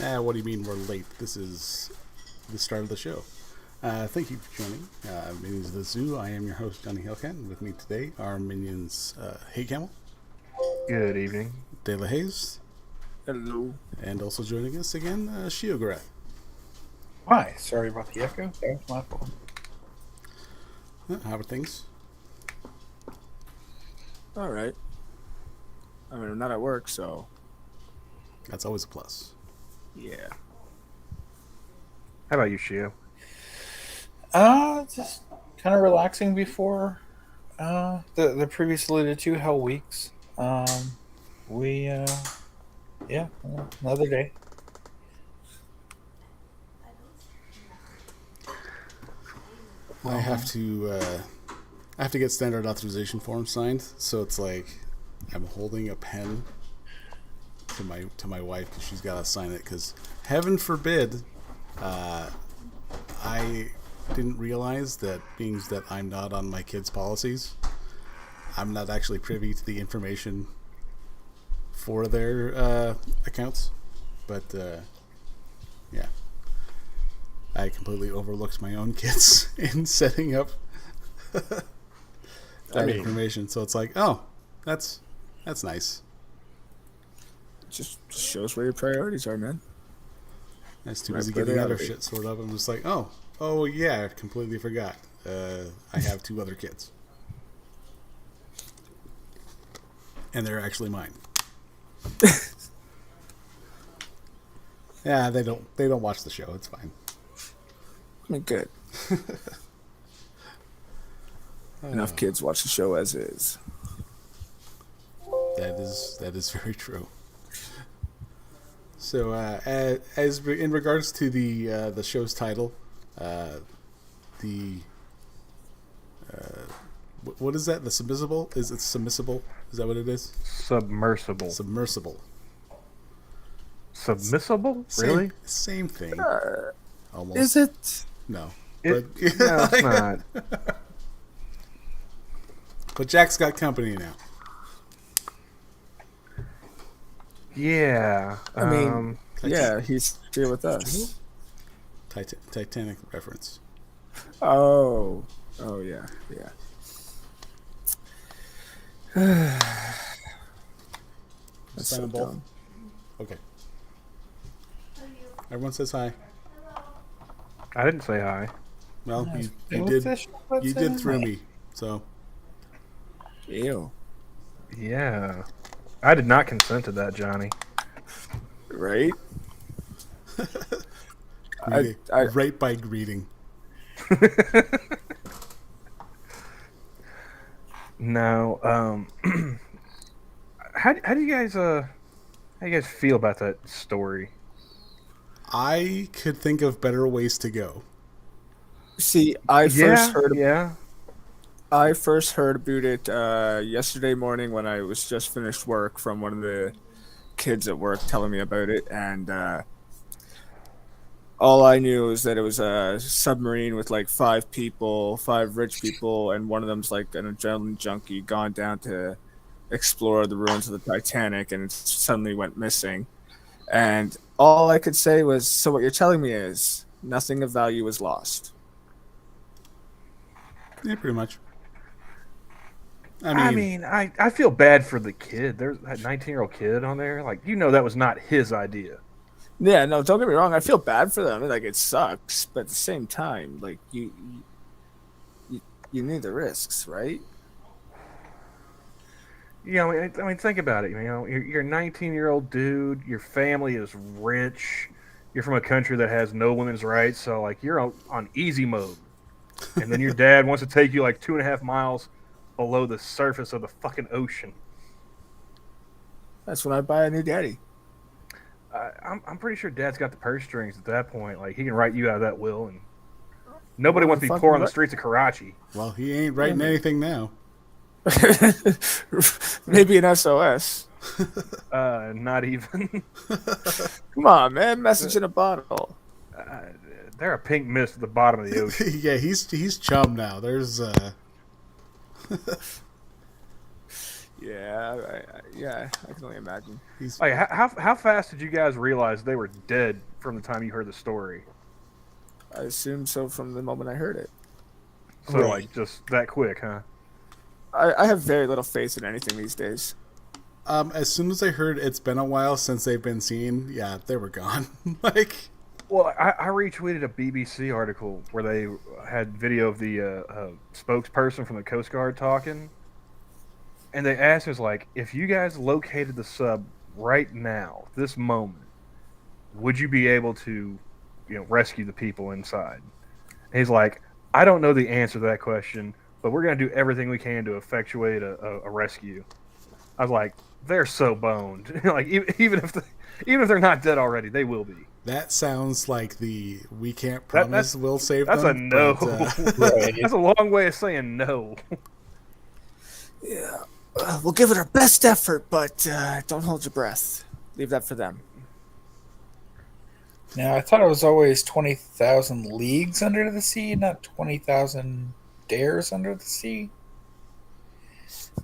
What do you mean we're late? This is the start of the show. Thank you for joining Minions of the Zoo. I am your host, Johnny Hellcat, and with me today are Minions Hey Camel, Good evening. De La Haze, Hello. and also joining us again, Sheogorath. Hi. Sorry about the echo. That was my fault. How are things? All right. I mean, I'm not at work, so That's always a plus. yeah. How about you, Shio? Just kind of relaxing before the previous alluded to Hell Weeks. Yeah, another day. I have to get standard authorization forms signed, so it's like I'm holding a pen to my wife because she's got to sign it. Because heaven forbid, I didn't realize that being that I'm not on my kids' policies, I'm not actually privy to the information for their accounts. But yeah, I completely overlooked my own kids in setting up that information. So it's like, oh, that's nice. Just shows where your priorities are, man. That's too Right busy where getting they other ought to be. shit sorted out. I'm just like, oh yeah, I completely forgot. I have two other kids, and they're actually mine. Yeah, they don't watch the show. It's fine. I mean, good. Enough kids watch the show as is. That is very true. So, in regards to the show's title, what is that? The submersible? Is it submissible? Is that what it is? Submersible. Submersible. Submissible? Really? Same thing. Almost. Is it? No. No, But, it's not. but Jack's got company now. Yeah. I mean, yeah, he's here with us. Titanic reference. Oh, yeah. That's so Sign them both? dumb. Okay. Everyone says hi. I didn't say hi. Well, you Goldfish, did. what's You in did through it? me. So Ew. Yeah. I did not consent to that, Johnny. Right? right by greeting. No. How do you guys feel about that story? I could think of better ways to go. See, I first heard Yeah. I first heard about it yesterday morning when I was just finished work from one of the kids at work telling me about it, and all I knew is that it was a submarine with like 5 people, 5 rich people, and one of them's like an adrenaline junkie gone down to explore the ruins of the Titanic, and it suddenly went missing. And all I could say was, so what you're telling me is nothing of value was lost. Yeah, pretty much. I feel bad for the kid. There's that 19-year-old kid on there. Like, that was not his idea. Yeah, no, don't get me wrong. I feel bad for them. Like, it sucks, but at the same time, like you need the risks, right? Think about it. You're a 19-year-old dude. Your family is rich. You're from a country that has no women's rights, so like you're on easy mode. And then your dad wants to take you like 2.5 miles below the surface of the fucking ocean. That's when I buy a new daddy. I'm pretty sure Dad's got the purse strings at that point. Like he can write you out of that will, and nobody wants to be poor on the streets of Karachi. Well, he ain't writing anything now. Maybe an SOS. Not even. Come on, man. Message in a bottle. They're a pink mist at the bottom of the ocean. Yeah, he's chum now. There's Yeah, I can only imagine. He's Like, how fast did you guys realize they were dead from the time you heard the story? I assume so from the moment I heard it. So, Right. like, just that quick, huh? I have very little faith in anything these days. as soon as I heard it's been a while since they've been seen, yeah, they were gone. Like, Well, I retweeted a BBC article where they had video of the spokesperson from the Coast Guard talking, and they asked us, like, if you guys located the sub right now, this moment, would you be able to, rescue the people inside? And he's like, I don't know the answer to that question, but we're going to do everything we can to effectuate a rescue. I was like, they're so boned. Like, even if they're not dead already, they will be. that sounds like the we can't promise we'll save That's them. a no. Right. That's a long way of saying no. Yeah, we'll give it our best effort, but don't hold your breath. Leave that for them. Now, I thought it was always 20,000 leagues under the sea, not 20,000 dares under the sea.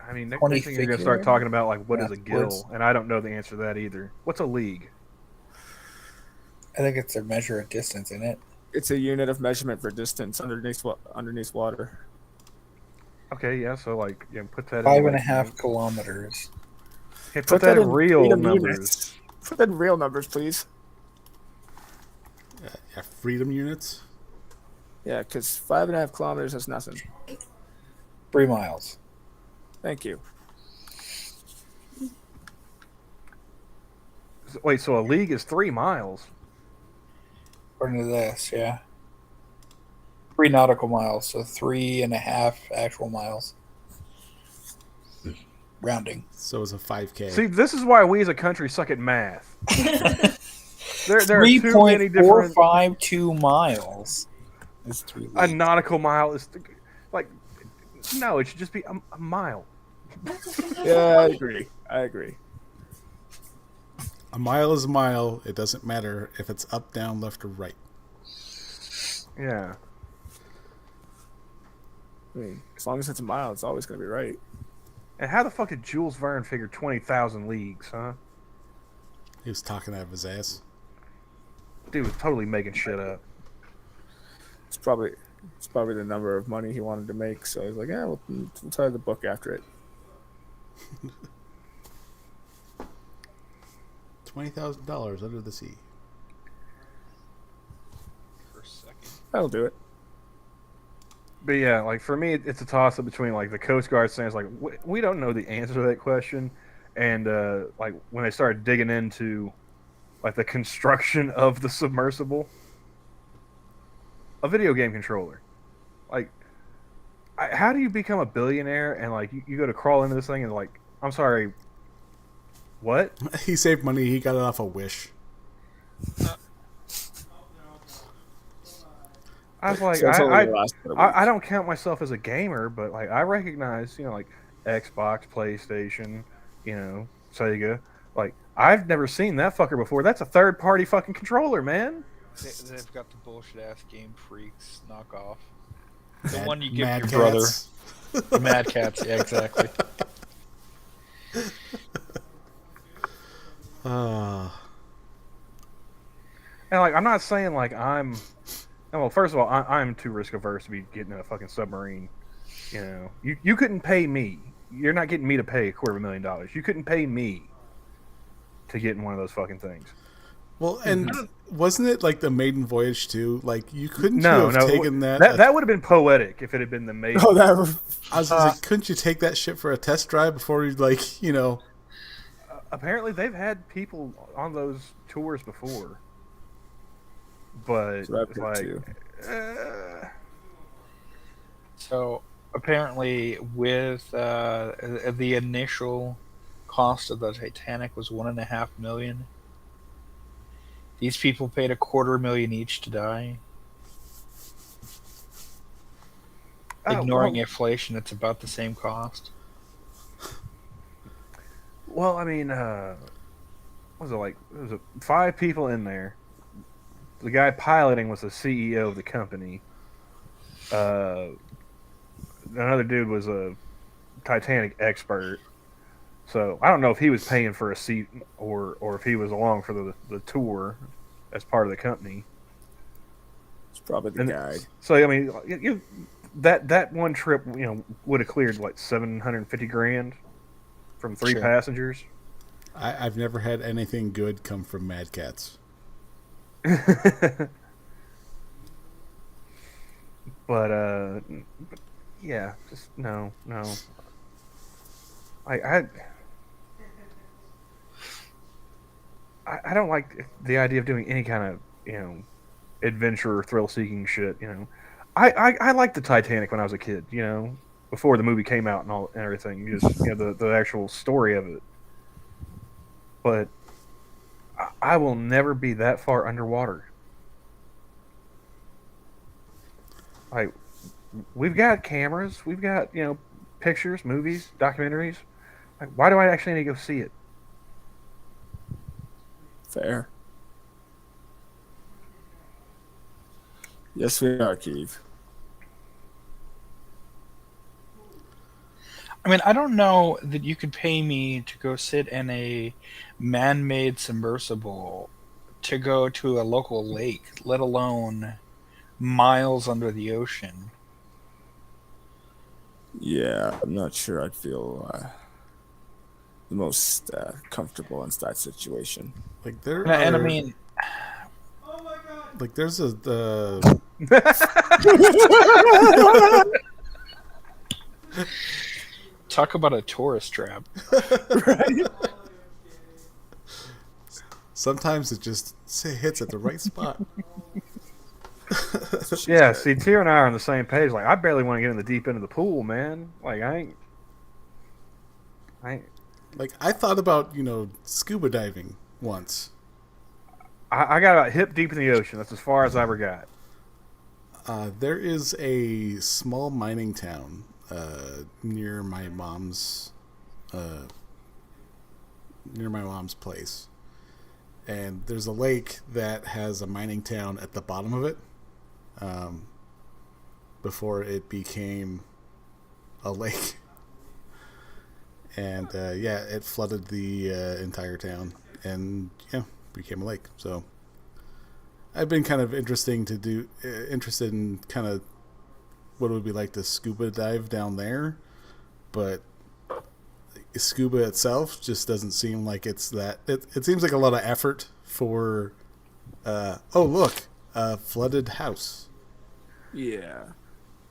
I mean, next 20 thing you're going to figure? start talking about, like, what is a Backwards. gill? And I don't know the answer to that either. What's a league? I think it's a measure of distance in it. It's a unit of measurement for distance underneath water. Okay, yeah, so, like, put that in... 5.5 kilometers. Hey, put that in real freedom numbers. units. Put that in real numbers, please. Yeah, freedom units. Yeah, because 5.5 kilometers is nothing. 3 miles. Thank you. Wait, so a league is 3 miles? According to this, yeah. 3 nautical miles, so 3.5 actual miles. Rounding. So it's a 5K. See, this is why we as a country suck at math. there are too many different... 3.452 miles. Is 3 A leagues. nautical mile is... Like, no, it should just be a mile. Yeah, I agree. A mile is a mile. It doesn't matter if it's up, down, left, or right. Yeah. I mean, as long as it's a mile, it's always going to be right. And how the fuck did Jules Verne figure 20,000 leagues, huh? He was talking out of his ass. Dude was totally making shit up. It's probably the number of money he wanted to make. So he's like, yeah, we'll try the book after it. $20,000 under the sea. For a second. That'll do it. But yeah, like for me, it's a toss up between like the Coast Guard saying, like, we don't know the answer to that question, and like when they started digging into like the construction of the submersible, a video game controller. Like, how do you become a billionaire and like you go to crawl into this thing and like, I'm sorry, what? He saved money. He got it off a Wish. I was like, So it's only the last bit of I don't count myself as a gamer, but like I recognize, like Xbox, PlayStation, Sega. Like I've never seen that fucker before. That's a third-party fucking controller, man. They've got the bullshit ass Game Freaks knockoff. The Mad- one you give Mad your brother. Cats. The Mad Cats, yeah, exactly. And like I'm not saying like I'm. Well, first of all, I'm too risk averse to be getting in a fucking submarine. You couldn't pay me. You're not getting me to pay $250,000. You couldn't pay me to get in one of those fucking things. Well, and wasn't it like the maiden voyage too? Like you couldn't No, have taken that. That would have been poetic if it had been the maiden. Oh, that I was like, couldn't you take that shit for a test drive before you Apparently, they've had people on those tours before, but So I've it's heard like, too. So apparently, with the initial cost of the Titanic was $1.5 million. These people paid $250,000 each to die. Ignoring inflation, it's about the same cost. Well, I mean, was it like there was 5 people in there. The guy piloting was the CEO of the company. Another dude was a Titanic expert. So I don't know if he was paying for a seat or if he was along for the tour as part of the company. It's probably the And guide. so I mean, that one trip, would have cleared like $750,000 from 3 Sure. passengers. I've never had anything good come from Mad Cats. But yeah, just no. I don't like the idea of doing any kind of adventure or thrill seeking shit. I liked the Titanic when I was a kid. Before the movie came out and everything. Just the actual story of it. But I will never be that far underwater. Like, we've got cameras, we've got pictures, movies, documentaries. Like, why do I actually need to go see it? Fair. Yes, we are, Keith. I mean, I don't know that you could pay me to go sit in a man-made submersible to go to a local lake, let alone miles under the ocean. Yeah, I'm not sure I'd feel the most comfortable in that situation. Like there And I are- mean, like there's a talk about a tourist trap. Right? sometimes it just hits at the right spot. Yeah, see, Tier and I are on the same page. Like, I barely want to get in the deep end of the pool, man. Like, I ain't. Like I thought about scuba diving once. I got about hip deep in the ocean. That's as far as I ever got. There is a small mining town near my mom's place, and there's a lake that has a mining town at the bottom of it. Before it became a lake, and it flooded the entire town, and became a lake. So I've been kind of interested in kind of what it would be like to scuba dive down there, but scuba itself just doesn't seem like it's that. It seems like a lot of effort for. Oh look, a flooded house. Yeah.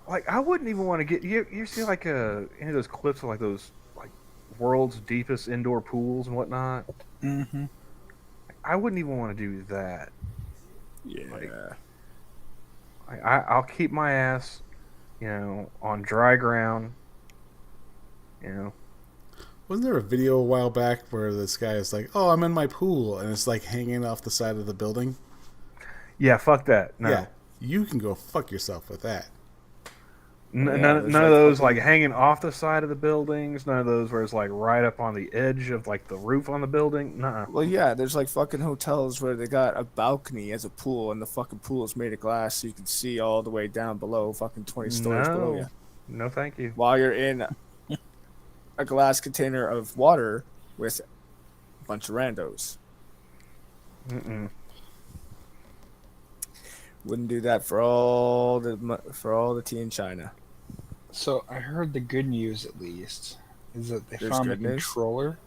Like, I wouldn't even want to get you see like any of those clips of like those like world's deepest indoor pools and whatnot. Mm-hmm. I wouldn't even want to do that. Yeah. I'll keep my ass, on dry ground. Wasn't there a video a while back where this guy is like, "Oh, I'm in my pool," and it's like hanging off the side of the building? Yeah, fuck that. No. Yeah, you can go fuck yourself with that. None there's of like those fucking- like hanging off the side of the buildings. None of those where it's like right up on the edge of like the roof on the building. Nuh-uh. Well, yeah, there's like fucking hotels where they got a balcony as a pool, and the fucking pool is made of glass, so you can see all the way down below, fucking 20 stories below you. No, thank you. While you're in a glass container of water with a bunch of randos. Mm-mm. Wouldn't do that for all the tea in China. So I heard the good news, at least, is that they There's found a good news? controller.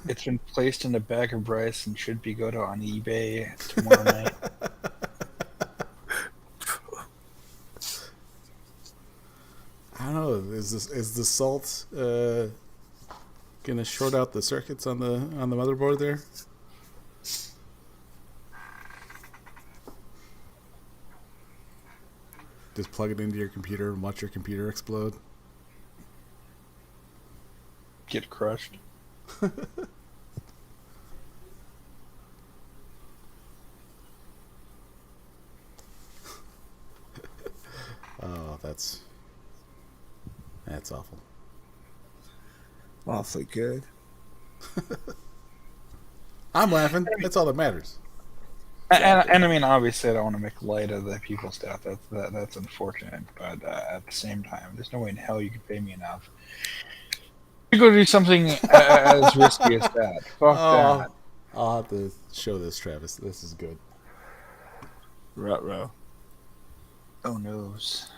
It's been placed in a bag of rice and should be go on eBay tomorrow night. I don't know. Is the salt gonna short out the circuits on the motherboard there? Just plug it into your computer and watch your computer explode. Get crushed. Oh, that's awful. Awfully good. I'm laughing. That's all that matters. And I mean, obviously, I don't want to make light of the people's death. That's unfortunate, but at the same time, there's no way in hell you could pay me enough You go do something as risky as that. Fuck that. I'll have to show this, Travis. This is good. Ruh-roh. Oh noes.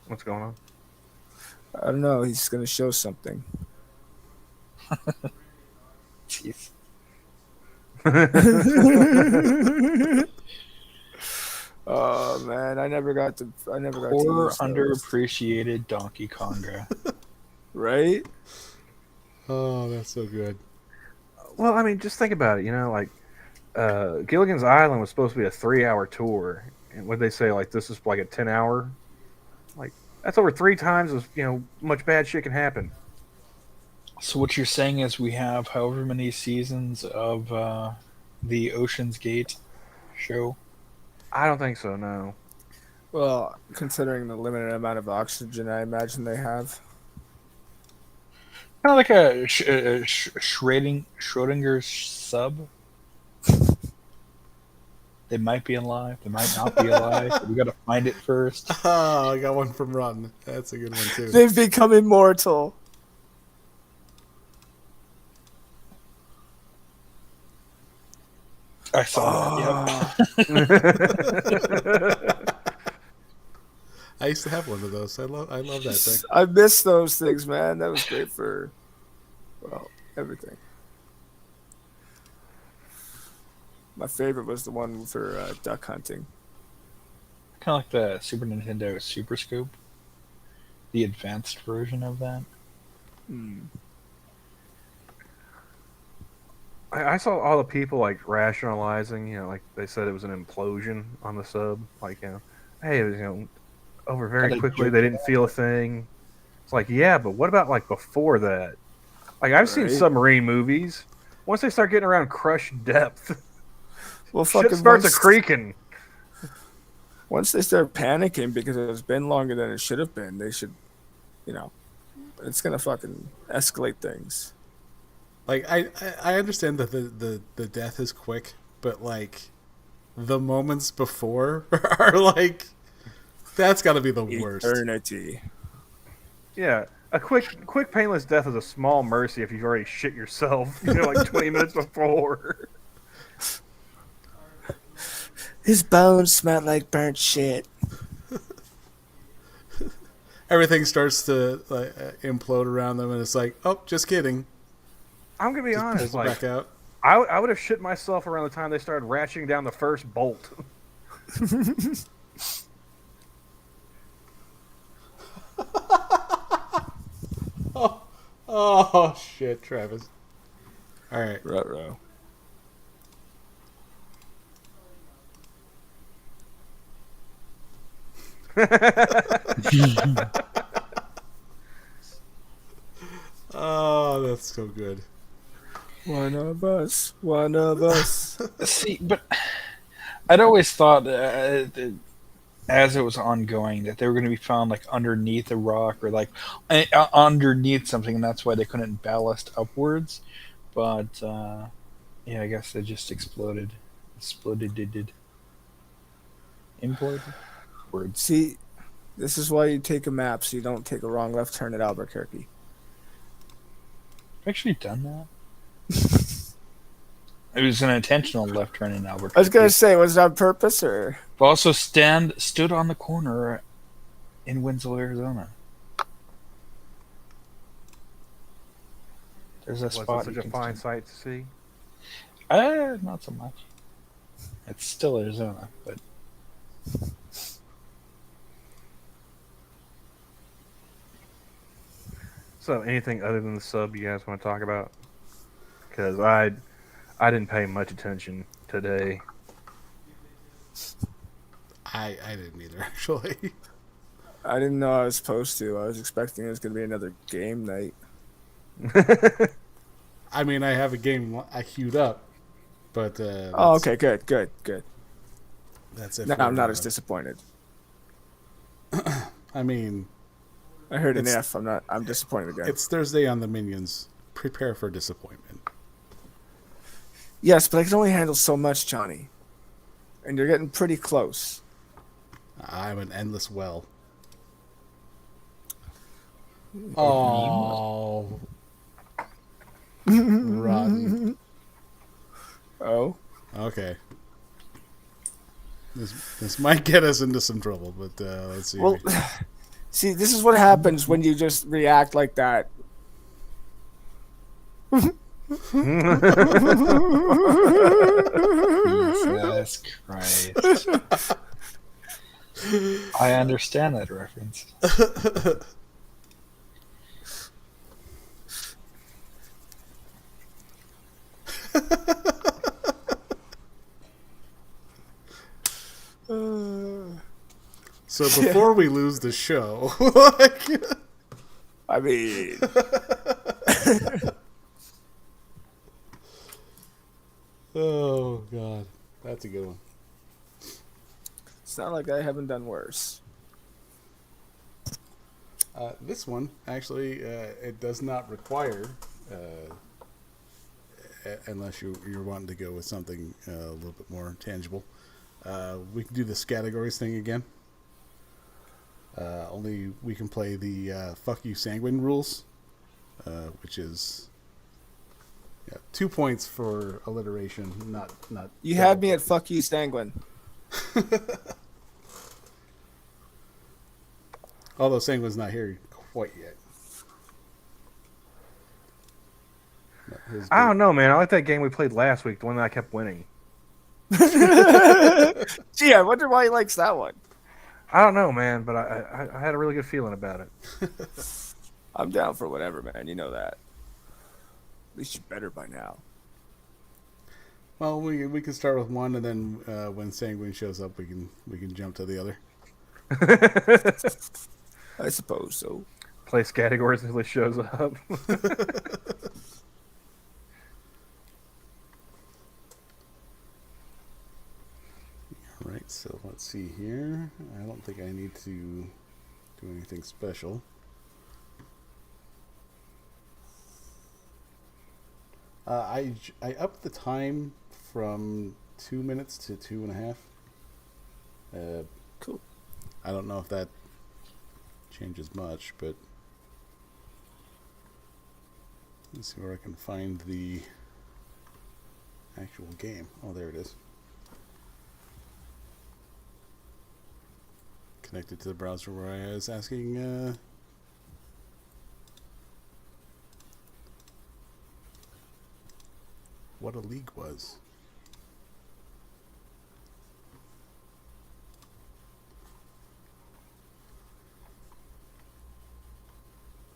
What's going on? I don't know. He's gonna show something. Jeez. Oh man, I never got to Poor use those. underappreciated Donkey Konga. Right? Oh, that's so good. Well, I mean, just think about it. You know, like Gilligan's Island was supposed to be a 3-hour tour, and what they say, like this is like a 10-hour. Like that's over 3 times as much bad shit can happen. So what you're saying is we have however many seasons of the Ocean's Gate show. I don't think so. No. Well, considering the limited amount of oxygen, I imagine they have. Kind of like a Schrodinger's sub. They might be alive. They might not be alive. We got to find it first. Oh, I got one from Rotten. That's a good one too. They've become immortal. I saw that. I used to have one of those. I love that thing. I miss those things, man. That was great for, well, everything. My favorite was the one for duck hunting. Kind of like the Super Nintendo Super Scope. The advanced version of that. I saw all the people like rationalizing, like they said it was an implosion on the sub. Like, hey, it was, over very quickly. They didn't feel a thing. It's like, yeah, but what about like before that? Like I've seen submarine movies. Once they start getting around crush depth, Well, shit starts a creaking. Once they start panicking because it's been longer than it should have been, they should, it's gonna fucking escalate things. Like I understand that the death is quick, but like the moments before are like that's got to be the worst. Eternity. Yeah, a quick painless death is a small mercy if you've already shit yourself, like 20 minutes before. His bones smell like burnt shit. Everything starts to like implode around them, and it's like, oh, just kidding. I'm gonna be honest. Like, back out. I would have shit myself around the time they started ratcheting down the first bolt. Oh shit, Travis. All right. Ruh-roh. Oh, that's so good. One of us. One of us. See, but I'd always thought as it was ongoing that they were going to be found like underneath a rock or like underneath something, and that's why they couldn't ballast upwards. But yeah, I guess they just exploded. Imploded. Words. See, this is why you take a map so you don't take a wrong left turn at Albuquerque. I've actually done that. It was an intentional left turn in Albuquerque. I was gonna say, was it on purpose or? But also stood on the corner in Winslow, Arizona. There's a Was spot. it such a fine sight to see? Not so much. It's still Arizona, but So, anything other than the sub you guys want to talk about? Because I didn't pay much attention today. I didn't either, actually. I didn't know I was supposed to. I was expecting it was gonna be another game night. I mean, I have a game I queued up, but Oh, okay, good. that's it. No, for, I'm not as disappointed. I mean, I heard an It's- F. I'm disappointed again. it's Thursday on the Minions. Prepare for disappointment. Yes, but I can only handle so much, Johnny. And you're getting pretty close. I'm an endless well. Oh. Rotten. Oh. Okay. This might get us into some trouble, but let's see. Well, see, this is what happens when you just react like that. Jesus Christ. I understand that reference. So before we lose the show, I mean, oh god, that's a good one. it's not like I haven't done worse. This one actually, it does not require, unless you're wanting to go with something a little bit more tangible. We can do this categories thing again. Only we can play the fuck you sanguine rules, which is 2 points for alliteration. Not. You had me at fuck you, Sanguine. Although Sanguine's not here quite yet. I don't know, man. I like that game we played last week, the one that I kept winning. Gee, I wonder why he likes that one. I don't know, man, but I had a really good feeling about it. I'm down for whatever, man. You know that. At least you're better by now. Well, we can start with one, and then when Sanguine shows up, we can jump to the other. I suppose so. Place categories until it shows up. All right, so let's see here. I don't think I need to do anything special. I upped the time from 2 minutes to 2.5. Cool. I don't know if that changes much, but let's see where I can find the actual game. Oh, there it is. Connected to the browser where I was asking what a league was.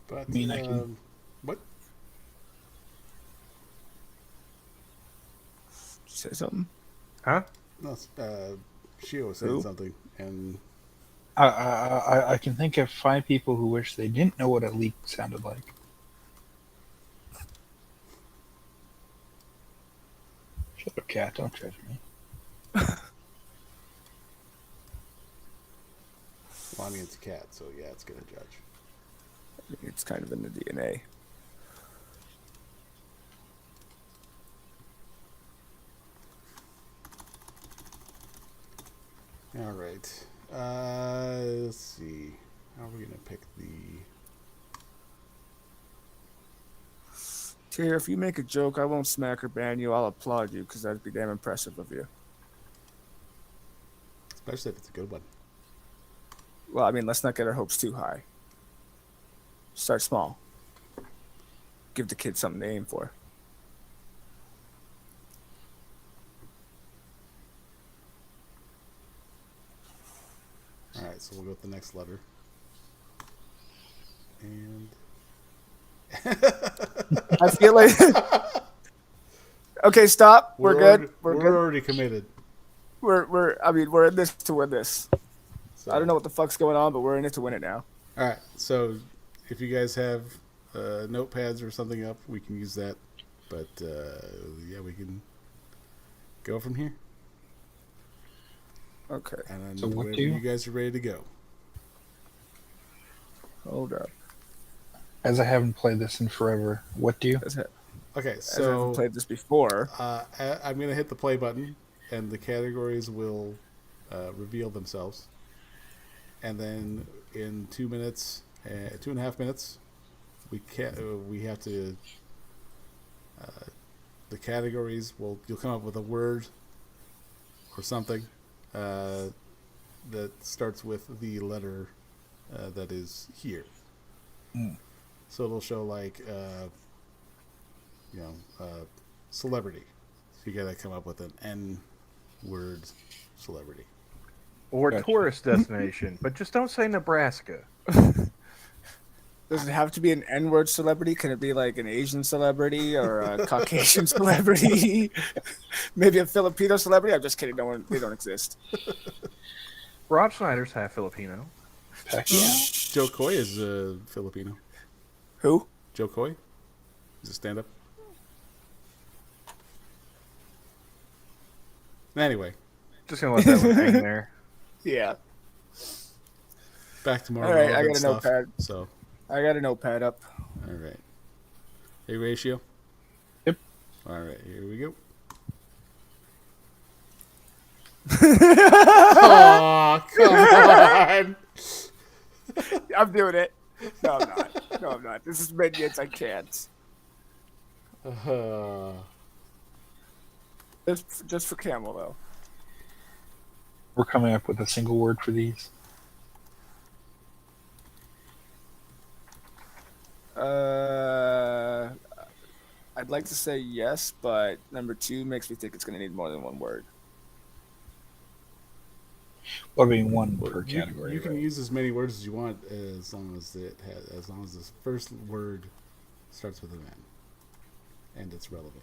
But I mean, I can... what? Did you say something? Huh? No, Shio was saying Who? something, and I can think of 5 people who wish they didn't know what a leak sounded like. Shut up, cat. Don't judge me. well, I mean, it's a cat, so yeah, it's gonna judge. It's kind of in the DNA. All right. Let's see. How are we gonna pick the? Tyr, if you make a joke, I won't smack or ban you. I'll applaud you because that'd be damn impressive of you. Especially if it's a good one. Well, I mean, let's not get our hopes too high. Start small. Give the kid something to aim for. All right, so we'll go with the next letter. And I feel like. Okay, stop. We're good. We're good. already committed. We're in this to win this. So, I don't know what the fuck's going on, but we're in it to win it now. All right, so if you guys have notepads or something up, we can use that. But yeah, we can go from here. Okay. And then So what whenever do you guys are ready to go. Hold up. As I haven't played this in forever, what do you? As I Okay, haven't so played this before. I'm going to hit the play button, and the categories will reveal themselves. and then in 2 minutes, 2.5 minutes, we have to. The categories you'll come up with a word or something that starts with the letter that is here. So it'll show like celebrity. So you gotta come up with an N word celebrity. Or Gotcha. tourist destination, but just don't say Nebraska. Does it have to be an N-word celebrity? Can it be like an Asian celebrity or a Caucasian celebrity? Maybe a Filipino celebrity? I'm just kidding. They don't exist. Rob Schneider's half Filipino. Heck yeah. Joe Coy is Filipino. Who? Joe Coy? He's a stand-up. Anyway, Just gonna let that one hang there. Yeah. back to more All right, I relevant got a stuff. notepad. So, I got a notepad up. all right. Hey, Ratio? Yep. All right, here we go. Oh, come on. I'm doing it. No, I'm not. No, I'm not. This is Minions. I can't. Just for Camel, though. We're coming up with a single word for these. I'd like to say yes, but number 2 makes me think it's going to need more than one word. What being one per You category? can right? use as many words as you want as long as the first word starts with an N and it's relevant.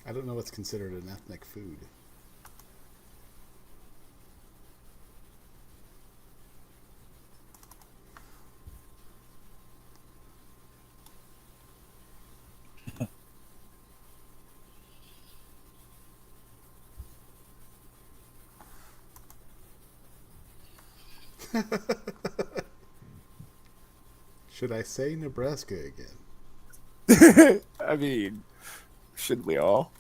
I don't know what's considered an ethnic food. Should I say Nebraska again? I mean, should we all?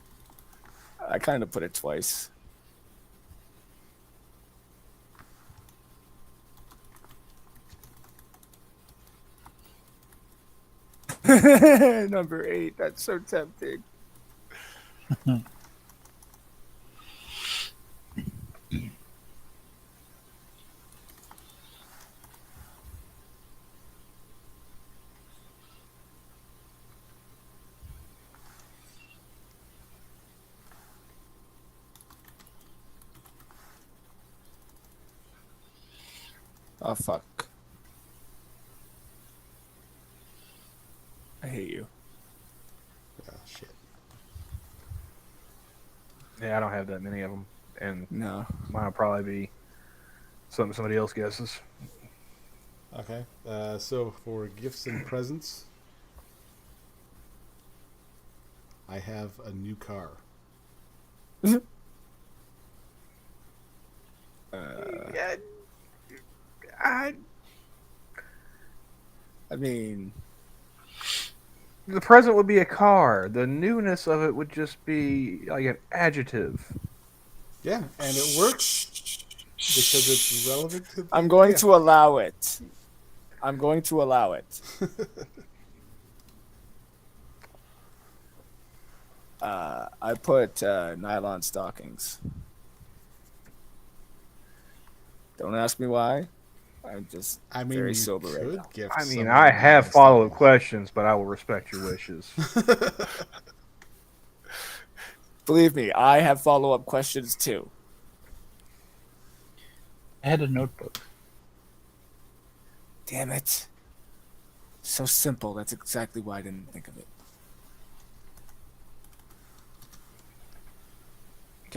I kind of put it twice. Number 8. That's so tempting. Oh, fuck. I hate you. Oh, shit. Yeah, I don't have that many of them, and No. mine will probably be something somebody else guesses. Okay. So for gifts and presents, I have a new car. I mean, The present would be a car. The newness of it would just be like an adjective. Yeah, and it works because it's relevant to the I'm going gift. to allow it. I'm going to allow it. I put nylon stockings. Don't ask me why. I'm just I mean, very you sober right could now. gift I mean, someone I have nice follow-up things. questions, but I will respect your wishes. Believe me, I have follow-up questions too. I had a notebook. Damn it. So simple. That's exactly why I didn't think of it.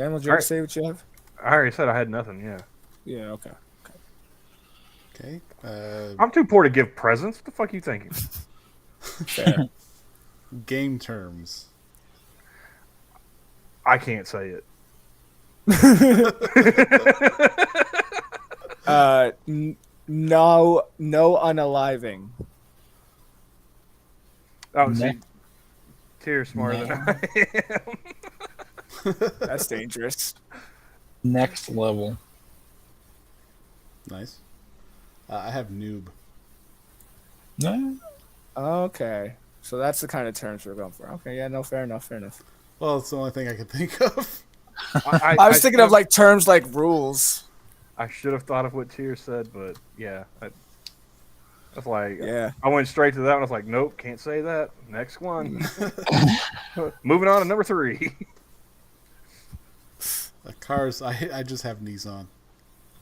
Camel, did you All ever right. say what you have? I already said I had nothing. Yeah. Yeah, okay. Okay. I'm too poor to give presents. What the fuck are you thinking? Fair. Game terms. I can't say it. No unaliving. Oh, see, Ne- Tier's smarter than I am. That's dangerous. Next level. Nice. I have noob. No. Okay. So that's the kind of terms we're going for. Okay, yeah, no, fair enough. Well, it's the only thing I could think of. I was thinking of like terms like rules. I should have thought of what Tier said, but yeah, that's like Yeah. I went straight to that one. I was like, nope, can't say that. Next one. Moving on to number 3. Cars, I just have Nissan.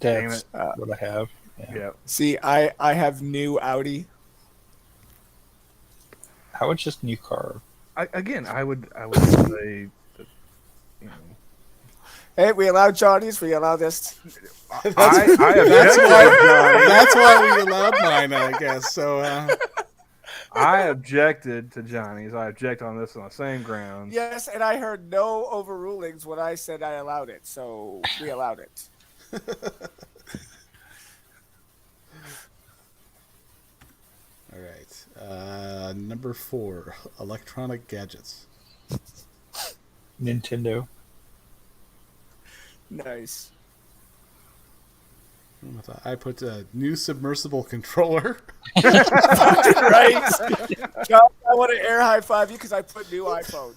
Damn That's it. what I have. Yeah. See, I have new Audi. How about just new car? I would say that, you know, Hey, we allow Johnny's. We allow this. I objected, That's why we allowed mine, I guess. So, I objected to Johnny's. I object on this on the same grounds. Yes, and I heard no overrulings when I said I allowed it. So we allowed it. all right. Number 4, electronic gadgets. Nintendo. Nice. I put a new submersible controller. Right. John, I want to air high five you because I put new iPhone.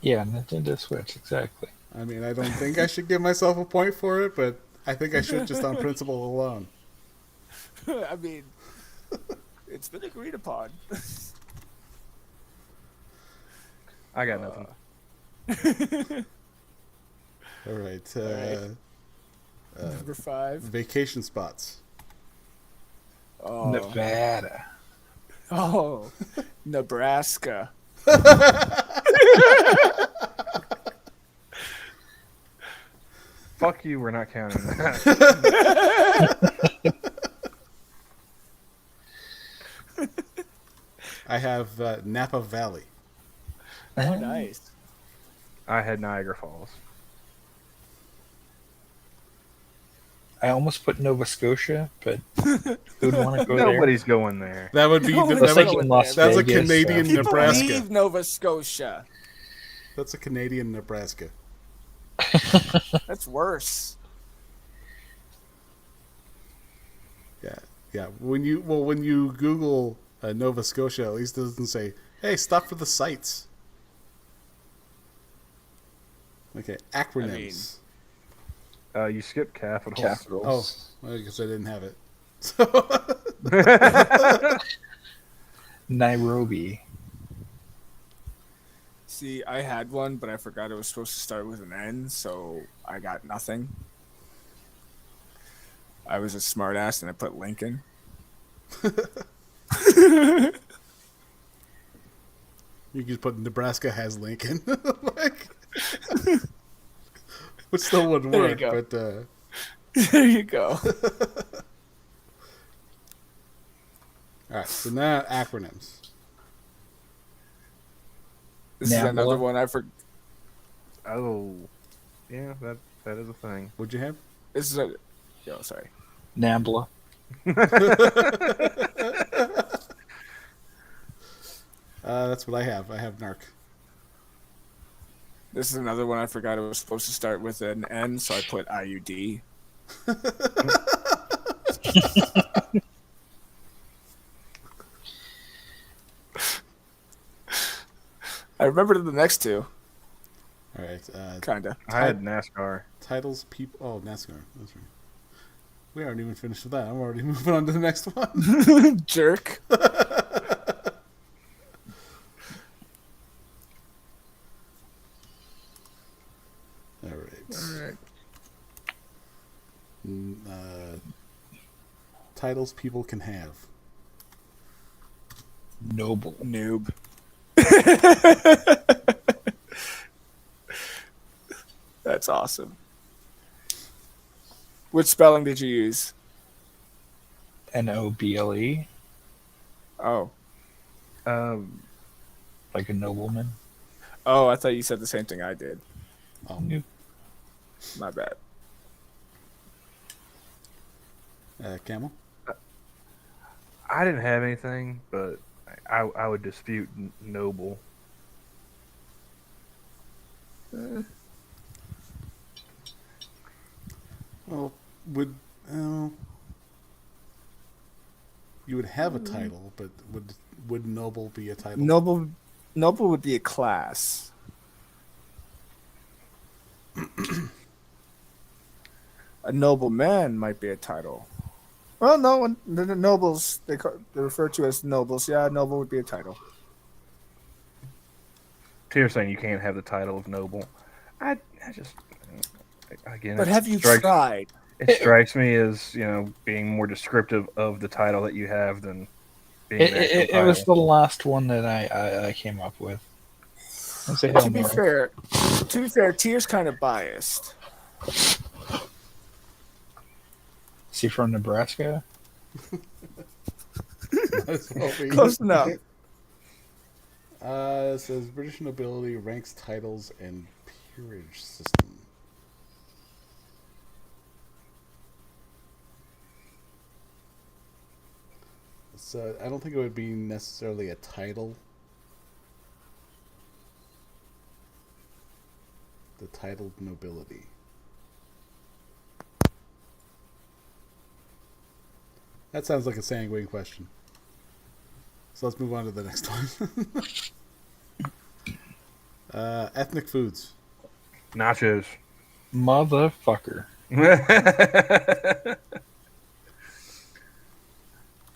Yeah, Nintendo Switch, exactly. I mean, I don't think I should give myself a point for it, but I think I should just on principle alone. I mean, it's been agreed upon. I got nothing. All right. Number 5. Vacation spots. Oh. Nevada. Oh. Nebraska. Fuck you, we're not counting that. I have Napa Valley. Oh, nice. I had Niagara Falls. I almost put Nova Scotia, but who'd want to go there? Nobody's going there. That would be No, that let's would- think in Las that's a Vegas, Canadian People Nebraska. leave Nova Scotia. That's a Canadian Nebraska. That's worse. Yeah. When you Google Nova Scotia, at least it doesn't say, "Hey, stop for the sights." Okay, acronyms. You skipped capitals. Capitals. Oh, I guess I didn't have it. Nairobi. See, I had one, but I forgot it was supposed to start with an N, so I got nothing. I was a smartass and I put Lincoln. You could put Nebraska has Lincoln, like, which still wouldn't There you work. go. But There you go. all right, so now acronyms. This is Nambla. another one I forgot. Oh, yeah, that is a thing. What'd you have? This is a. Yo, sorry. Nambla. That's what I have. I have Narc. This is another one I forgot it was supposed to start with an N, so I put IUD. I remember the next two, All right. kinda. I had NASCAR. Titles, people. Oh, NASCAR. That's right. We aren't even finished with that. I'm already moving on to the next one. Jerk. All right. Alright. Titles people can have. Noble. Noob. That's awesome. Which spelling did you use? Noble, Oh. like a nobleman. Oh, I thought you said the same thing I did. Nope. My bad. Camel? I didn't have anything, but I would dispute noble. Well, would you would have a title, but would noble be a title? Noble would be a class. A nobleman might be a title. Well, no, the nobles they refer to as nobles. Yeah, noble would be a title. Tier's saying you can't have the title of noble. I just again. But have you tried? It strikes me as being more descriptive of the title that you have than being an actual It was title. the last one that I came up with. To be fair, Tier's kind of biased. Is he from Nebraska? Close enough. It says British nobility ranks titles and peerage system. So I don't think it would be necessarily a title. The titled nobility. That sounds like a sanguine question. So let's move on to the next one. Ethnic foods. Nachos. Motherfucker.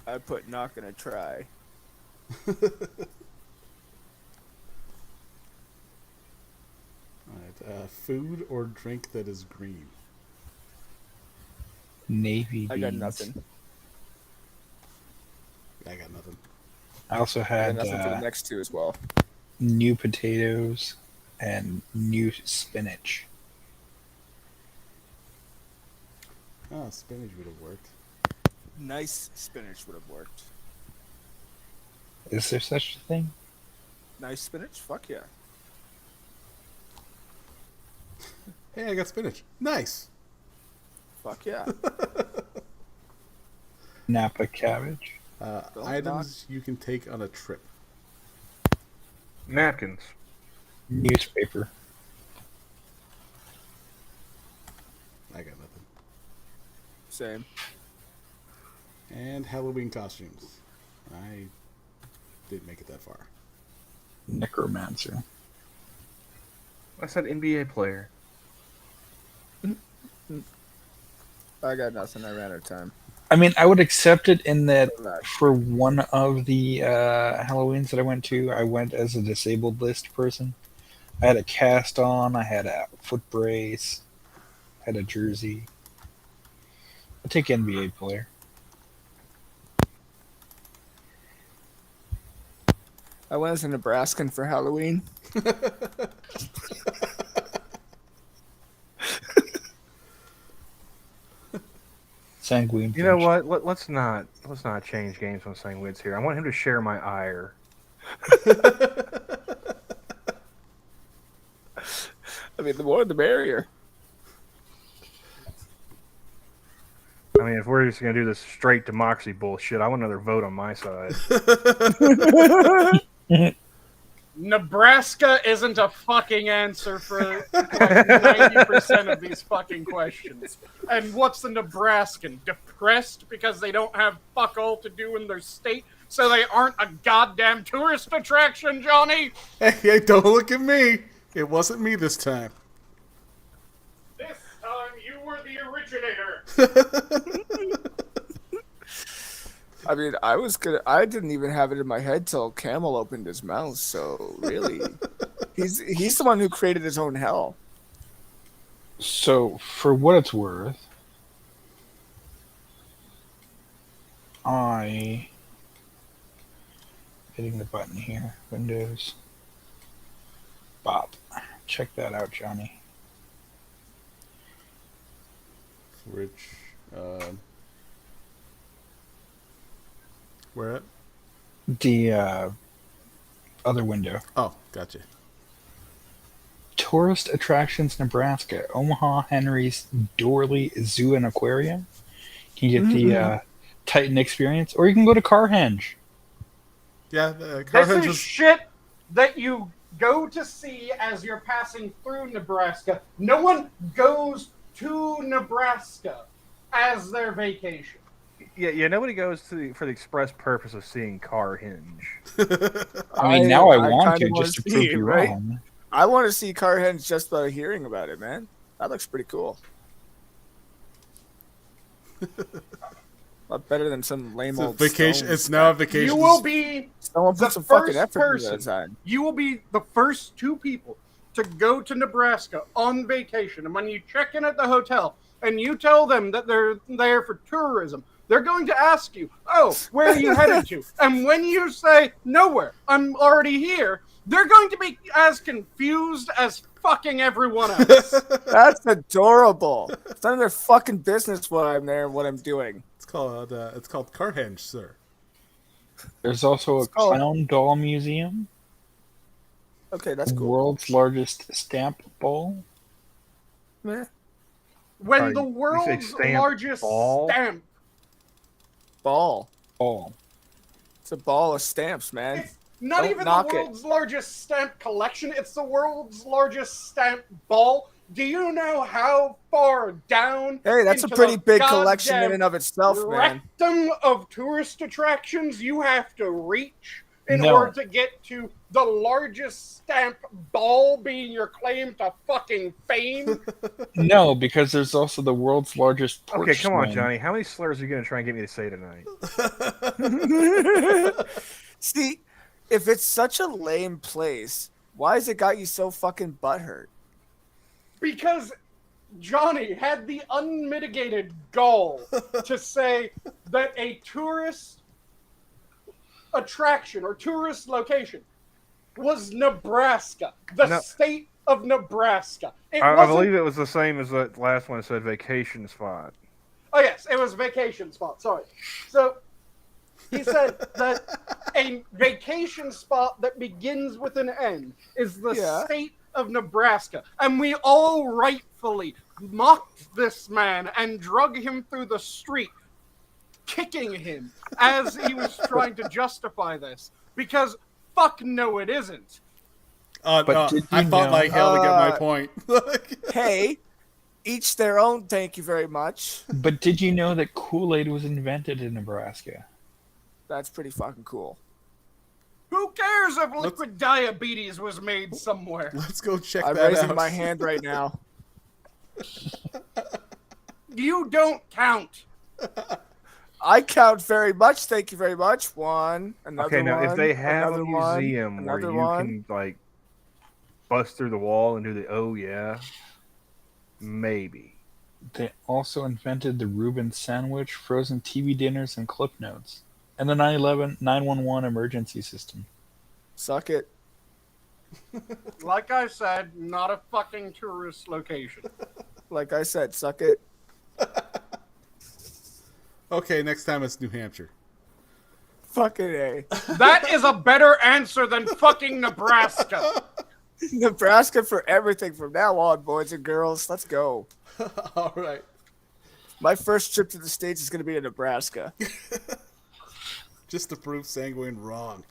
I put not gonna try. Alright, food or drink that is green. Navy beans. I got nothing. I got nothing. I also I had got nothing for the next two as well. new potatoes and new spinach. Oh, spinach would have worked. Nice spinach would have worked. Is there such a thing? Nice spinach? Fuck yeah. Hey, I got spinach. Nice. Fuck yeah. Napa cabbage. Items you can take on a trip. Napkins. Newspaper. I got nothing. Same. And Halloween costumes. I didn't make it that far. Necromancer. I said NBA player. I got nothing. I ran out of time. I mean, I would accept it in that for one of the Halloweens that I went as a disabled list person. I had a cast on, I had a foot brace, I had a jersey. I'll take NBA player. I went as a Nebraskan for Halloween. Sanguine. You know what? Let's not change games on Sanguine's here. I want him to share my ire. I mean, the more the merrier. I mean, if we're just gonna do this straight democracy bullshit, I want another vote on my side. Nebraska isn't a fucking answer for like 90% of these fucking questions. And what's the Nebraskan? Depressed because they don't have fuck all to do in their state, so they aren't a goddamn tourist attraction, Johnny? Hey, don't look at me. It wasn't me this time. This time you were the originator. I mean, I didn't even have it in my head till Camel opened his mouth. So really, he's the one who created his own hell. So, for what it's worth, I Hitting the button here. Windows. Bop. Check that out, Johnny. Which, where at? The other window. Oh, gotcha. Tourist attractions, Nebraska. Omaha Henry's Dorley Zoo and Aquarium. You can get the Titan experience, or you can go to Carhenge. Yeah, This Carhenge is was... shit that you go to see as you're passing through Nebraska. No one goes to Nebraska as their vacation. Yeah. Nobody goes for the express purpose of seeing Carhenge. I mean, now I want kinda to wanna just to see prove it, you right? wrong. I want to see Carhenge just by hearing about it, man. That looks pretty cool. A lot better than some lame It's a old vacation. stone It's now a crap. vacation. You will be Someone the put some fucking first effort into person. that side. You will be the first two people to go to Nebraska on vacation. And when you check in at the hotel and you tell them that they're there for tourism, they're going to ask you, "Oh, where are you headed to?" And when you say, "Nowhere, I'm already here," they're going to be as confused as fucking everyone else. That's adorable. It's none of their fucking business what I'm there and what I'm doing. It's called Carhenge, sir. There's also a It's called- clown doll museum. Okay, that's cool. World's largest stamp ball. Meh. When Sorry, the you say world's stamp largest ball? stamp, Ball. Ball. It's a ball of stamps, man. it's not Don't even the knock it. world's largest stamp collection, it's the world's largest stamp ball. Do you know how far down? Hey, that's a into pretty the big collection in goddamn and of itself, man. rectum of tourist attractions you have to reach in No. order to get to the largest stamp ball being your claim to fucking fame? No, because there's also the world's largest porch Okay, come on, swing. Johnny. How many slurs are you going to try and get me to say tonight? See, if it's such a lame place, why has it got you so fucking butthurt? Because Johnny had the unmitigated gall to say that a tourist attraction or tourist location was Nebraska, the No. state of Nebraska. I wasn't- believe it was the same as that last one that said vacation spot. Oh yes, it was vacation spot. Sorry. So he said that a vacation spot that begins with an N is the Yeah. state of Nebraska, and we all rightfully mocked this man and drug him through the street, kicking him as he was trying to justify this. Because fuck no, it isn't. But No, did I you fought know- like hell to get my point. Hey, each their own, thank you very much. But did you know that Kool-Aid was invented in Nebraska? That's pretty fucking cool. Who cares if liquid diabetes was made somewhere? Let's go check I'm that raising out. my hand right now. You don't count. I count very much, thank you very much. One, another Okay, now one, if they have a another one, museum where another you one. can like bust through the wall and do the oh yeah, maybe. They also invented the Reuben sandwich, frozen TV dinners, and clip notes, and the 911 emergency system. Suck it. Like I said, not a fucking tourist location. Like I said, suck it. Okay, next time it's New Hampshire. Fucking A. That is a better answer than fucking Nebraska. Nebraska for everything from now on, boys and girls. Let's go. All right. My first trip to the States is going to be in Nebraska. Just to prove Sanguine wrong.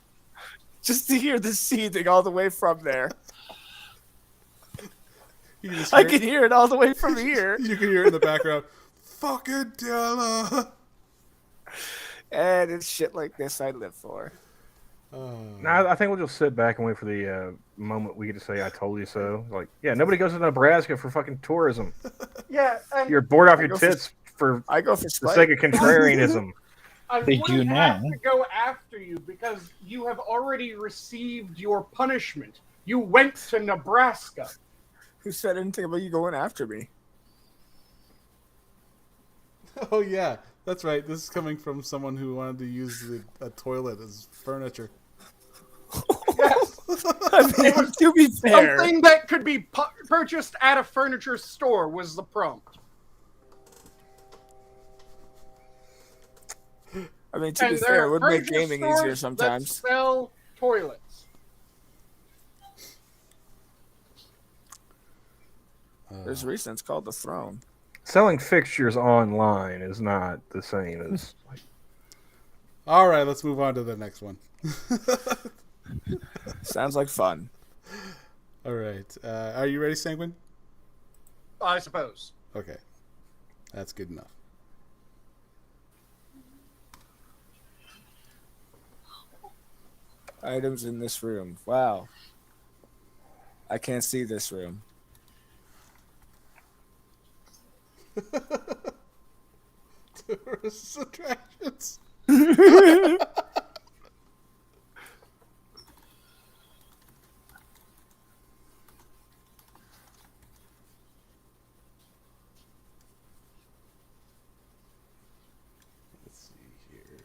Just to hear the seething all the way from there. You can just I hear can hear it all the way from here. You can hear it in the background. Fucking Della. And it's shit like this I live for. Now I think we'll just sit back and wait for the moment we get to say "I told you so." Like, yeah, nobody goes to Nebraska for fucking tourism. Yeah, and You're bored off I your go for- tits for I go for the spite. sake of contrarianism. I They wouldn't do have now. to go after you because you have already received your punishment. You went to Nebraska. Who said anything about you going after me? Oh yeah, that's right. This is coming from someone who wanted to use a toilet as furniture. Yes. I mean, to be fair, Something that could be purchased at a furniture store was the prompt. I mean, to be And there fair, it are would make furniture gaming stores easier that sometimes. sell toilets. There's a reason it's called the throne. Selling fixtures online is not the same as. Like, All right, let's move on to the next one. Sounds like fun. All right. Are you ready, Sanguine? I suppose. Okay. That's good enough. Items in this room. Wow. I can't see this room. Tourist attractions. Let's see here.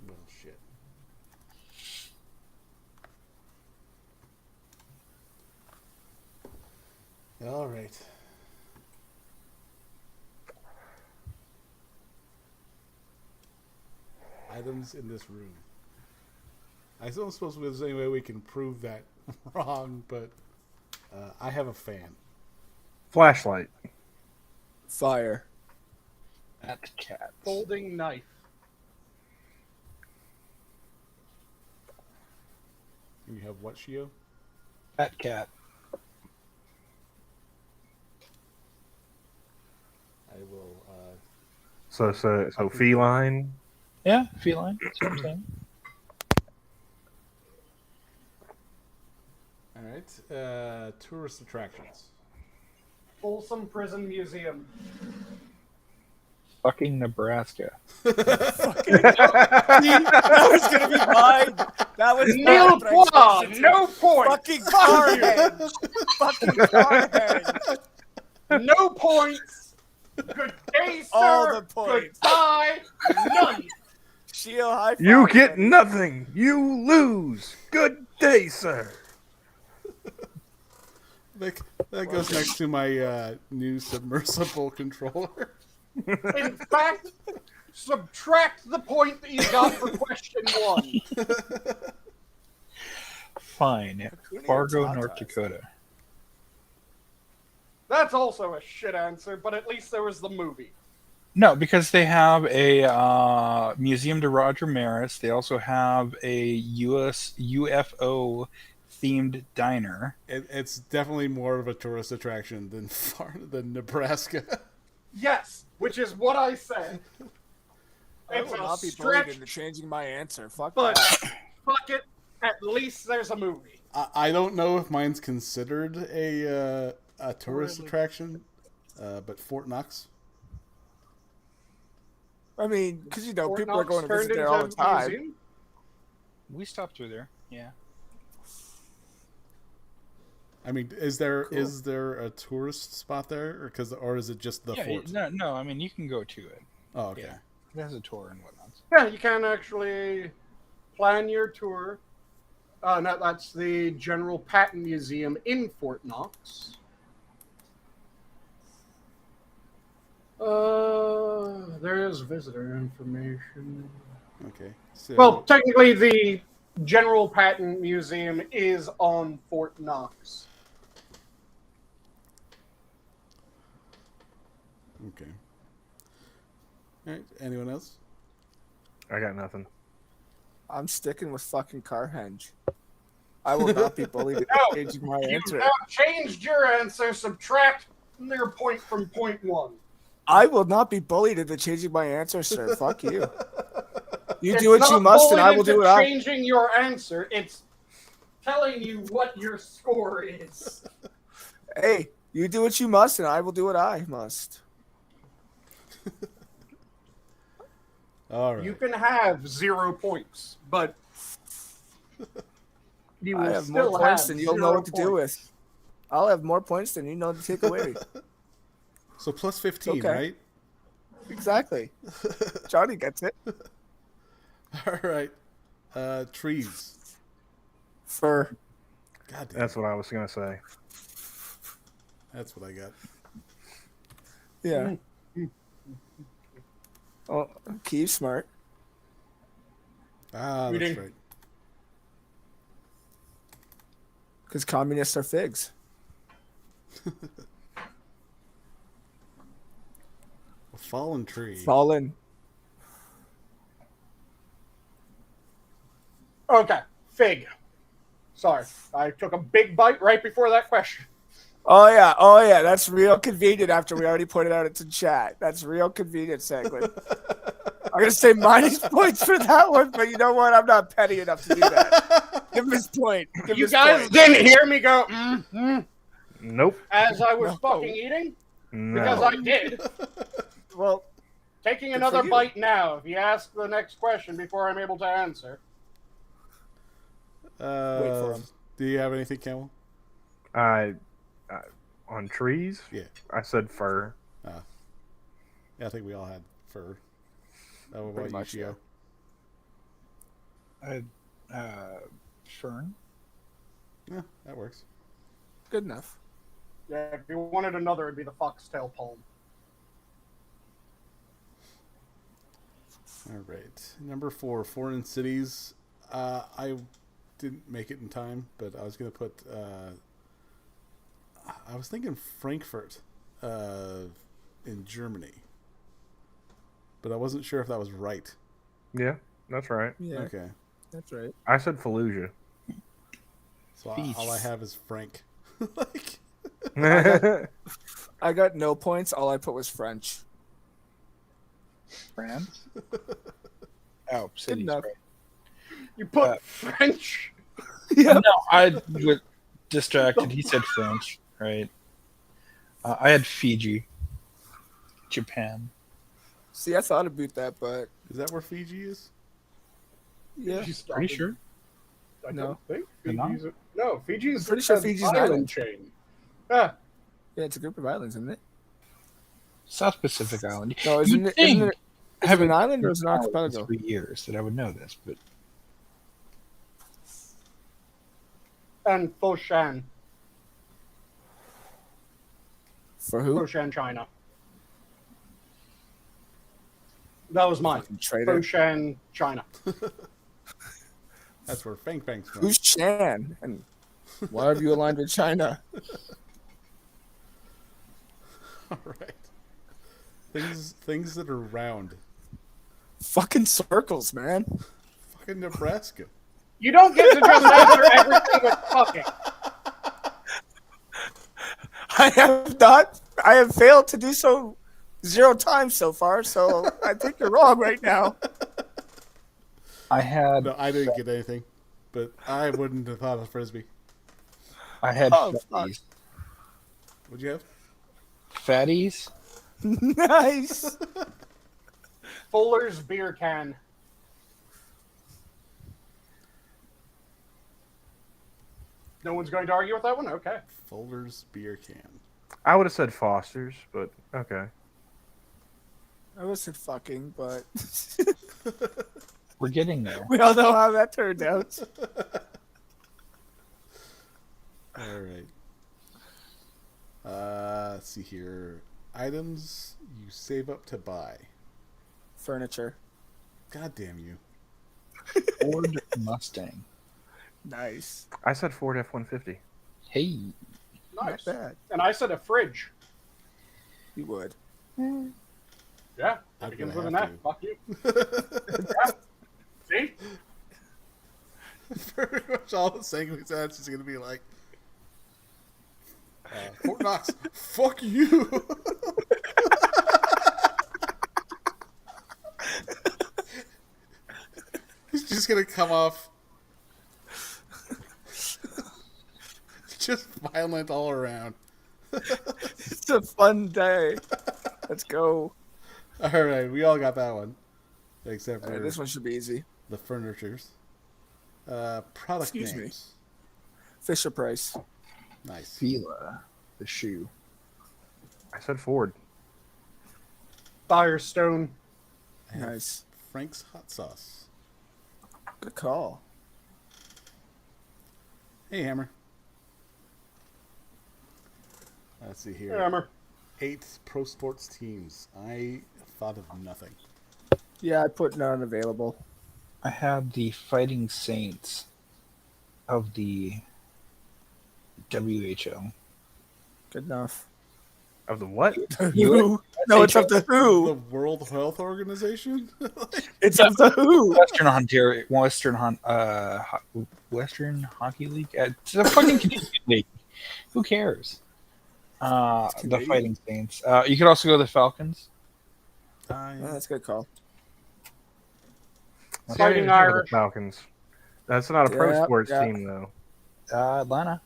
Well, shit. All right. Items in this room. I don't suppose there's any way we can prove that wrong, but I have a fan. flashlight. Fire. That cat. Folding knife. You have what, Shio? That cat. I will. So feline. Yeah, feline. That's what I'm saying. All right. Tourist attractions. Folsom Prison Museum. Fucking Nebraska. That was gonna be mine. That was Nil mine, but I point. changed it to No point. Fucking carhead. Fucking carhead. No points. Good day, sir. All the points. Goodbye. None. Shio, high five. You get buddy. nothing. You lose. Good day, sir. That goes next to my new submersible controller. In fact, subtract the point that you got for question one. Fine. Fargo, North Dakota. That's also a shit answer, but at least there was the movie. No, because they have a museum to Roger Maris. They also have a UFO themed diner. It's definitely more of a tourist attraction than Nebraska. Yes, which is what I said. I It's will a not be bullied stretch, into changing my answer. Fuck but that. fuck it. At least there's a movie. I don't know if mine's considered a tourist attraction, but Fort Knox. I mean, because Fort people are Knox going to visit turned there all the into a time. museum? We stopped through there. Yeah. I mean, is there a tourist spot there, or is it just the fort? No. I mean, you can go to it. Oh, okay. Yeah. It has a tour and whatnot. Yeah, you can actually plan your tour. No, that's the General Patton Museum in Fort Knox. There is visitor information. Okay. So, Well, technically, the General Patton Museum is on Fort Knox. okay. All right. Anyone else? I got nothing. I'm sticking with fucking Carhenge. I will not be bullied into No, changing my You answer. have changed your answer. Subtract their point from point one. I will not be bullied into changing my answer, sir. Fuck you. You It's do what you not must, and I bullied will do into what I. changing your answer. It's telling you what your score is. Hey, you do what you must, and I will do what I must. All right. You can have 0 points, but you will I have still more points have than you'll 0 know what to do points. with. I'll have more points than you know to take away. So plus 15, Okay. right? Exactly. Johnny gets it. All right. Trees. Fur. God damn. That's what I was gonna say. That's what I got. Yeah. Oh, Keith's smart. Ah, You that's didn't- right. Because communists are figs. A fallen tree. Fallen. Okay, fig. Sorry, I took a big bite right before that question. Oh yeah. That's real convenient. After we already put it out into chat, that's real convenient, Sanguine. I'm gonna say minus points for that one, but you know what? I'm not petty enough to do that. Give him his point. Give him You his guys point. didn't hear me go Nope. as I was No. fucking eating? No. Because I did. Well, Taking Good another for you. bite now. If you ask the next question before I'm able to answer. wait for him. Do you have anything, Camel? On trees. Yeah. I said fur. Yeah, I think we all had fur. What Pretty about much, you, Shio? Fern. Yeah, that works. Good enough. Yeah, if you wanted another, it'd be the foxtail palm. All right. Number 4, foreign cities. I didn't make it in time, but I was going to put... I was thinking Frankfurt in Germany. But I wasn't sure if that was right. Yeah, that's right. Yeah, Okay. that's right. I said Fallujah. So Beach. all I have is Frank. Like, I got no points. All I put was French. France. Oh, Good cities. enough. Right. You put French? Yeah. No, I was distracted. He said French, right? I had Fiji, Japan. See, I thought about that, but is that where Fiji is? yeah. Pretty sure. I No. don't think They're not? Fiji's... No, Fiji's I'm pretty sure an Fiji's an island island. chain. Yeah. Yeah, it's a group of islands, isn't it? South Pacific Island. No, You'd isn't it? think Isn't it? Is it having an island or is it an been for archipelago? 3 years that I would know this, but And Foshan. For who? Foshan, China. That was mine. Fucking traitor. Foshan, China. That's where Fang Fang's from. Who's Chan? And why have you aligned with China? All right. Things that are round. Fucking circles, man. Fucking Nebraska. You don't get to just answer everything with fucking. I have failed to do so 0 times so far, so I think you're wrong right now. I had No, I didn't get anything, but I wouldn't have thought of frisbee. Oh, fuck. fatties. What'd you have? Fatties. Nice. Fuller's beer can. No one's going to argue with that one? Okay. Fuller's beer can. I would have said Foster's, but okay. I wasn't fucking, but We're getting there. we all know how that turned out. All right. Let's see here. Items you save up to buy. Furniture. God damn you. Ford Mustang. Nice. I said Ford F-150. Hey. Nice. Not bad. And I said a fridge. You would. Yeah. I'm Begins gonna with an have F. Fuck you. Yeah. See? Pretty much all the Sanguine Maths is going to be like, Fort Knox, fuck you. He's just going to come off just violent all around. It's a fun day. Let's go. All right, we all got that one. Except for This one should be easy. the furnitures. Product Excuse me. names. Fisher Price. Nice. Fila. The shoe. I said Ford. Firestone. I have Nice. Frank's hot sauce. Good call. Hey, Hammer. Let's see here. Hammer. 8 pro sports teams. I thought of nothing. Yeah, I put none available. I had the Fighting Saints of the WHO. Good enough. Of the what? Who? No, it's of the The Who. World Health Organization? It's of the Who. Western Hockey League. It's a fucking Canadian league. Who cares? The Canadian. Fighting Saints. You could also go the Falcons. Yeah, that's a good call. See, I Fighting didn't think of the Irish. Falcons. That's not a pro Yeah, sports yeah. team, though. Atlanta.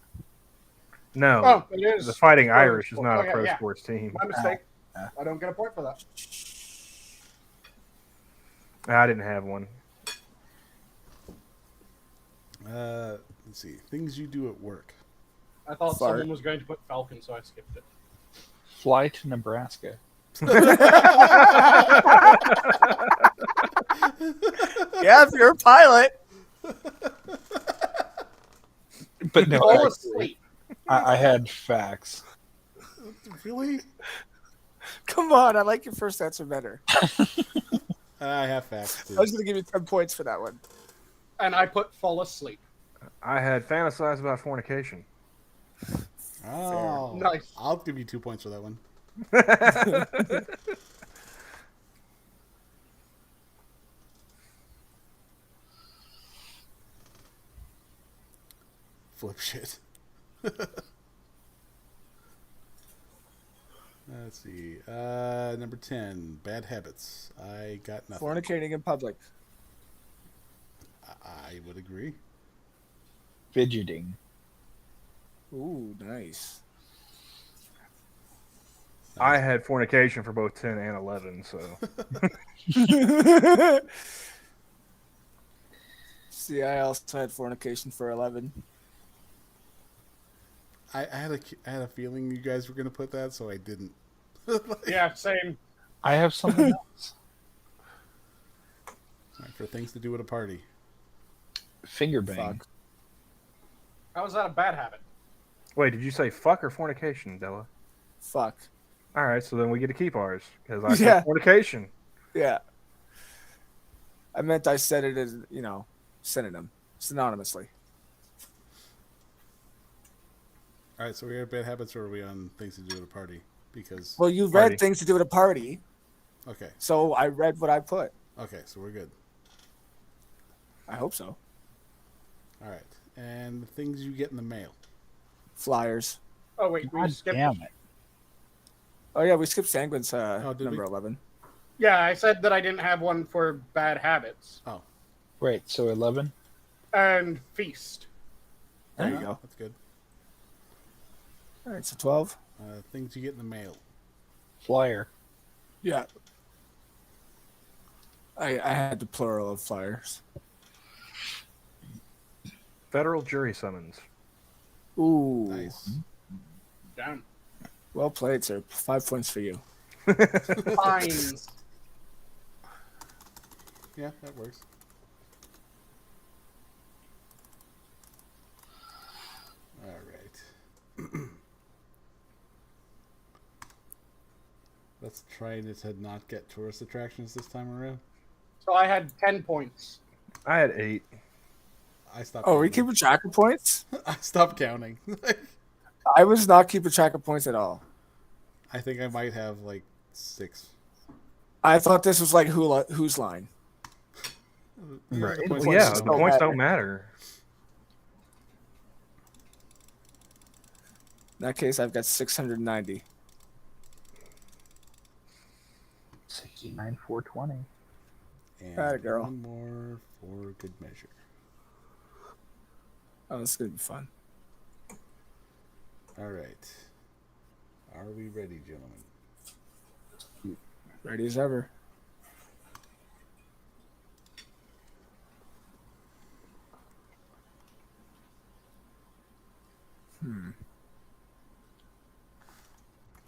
No, Oh, it is. the Fighting pro Irish is sport. not Oh, a yeah, pro yeah. sports team. My mistake. Uh, I don't get a point for that. I didn't have one. Let's see. Things you do at work. I thought Fart. someone was going to put Falcon, so I skipped it. Fly to Nebraska. Yeah, if you're a pilot. But no, Fall actually, asleep. I had facts. Really? Come on, I like your first answer better. I have facts, too. I was going to give you 10 points for that one. And I put fall asleep. I had fantasized about fornication. Oh, Nice. I'll give you 2 points for that one. Flip shit. Let's see. Number 10, bad habits. I got nothing. Fornicating in public. I would agree. Fidgeting. Ooh, nice. I had fornication for both 10 and 11, so. See, I also had fornication for 11. I had a feeling you guys were going to put that, so I didn't. Yeah, same. I have something else. Right, for things to do at a party. Finger bang. Fuck. How is that a bad habit? Wait, did you say fuck or fornication, Della? Fuck. All right, so then we get to keep ours because I Yeah. said fornication. Yeah. I meant I said it as, synonym. Synonymously. All right, so we have bad habits, or are we on things to do at a party? Because Well, you Party. read things to do at a party, okay, so I read what I put. so we're good. I hope so. All right. And the things you get in the mail. Flyers. Oh wait, we God skipped. damn it. Oh yeah, we skipped Sanguine's did number we? 11. Yeah, I said that I didn't have one for bad habits Oh, Wait, so 11? and feast. There you yeah, go. That's good. All right, so 12. Things you get in the mail. Flyer. Yeah. I had the plural of flyers. Federal jury summons. Ooh. Nice. Down. Well played, sir. 5 points for you. Fines. Yeah, that works. All right. Let's try to not get tourist attractions this time around. So I had 10 points. I had 8. I stopped. Oh, we counting. keeping track of points? I stopped counting. I was not keeping track of points at all. I think I might have like 6. I thought this was like whose line. Right. The points Well, yeah, don't the matter. points don't matter. In that case, I've got 690. 69, 420. And Alright, girl. one more for good measure. Oh, this is gonna be fun. All right. Are we ready, gentlemen? Ready as ever.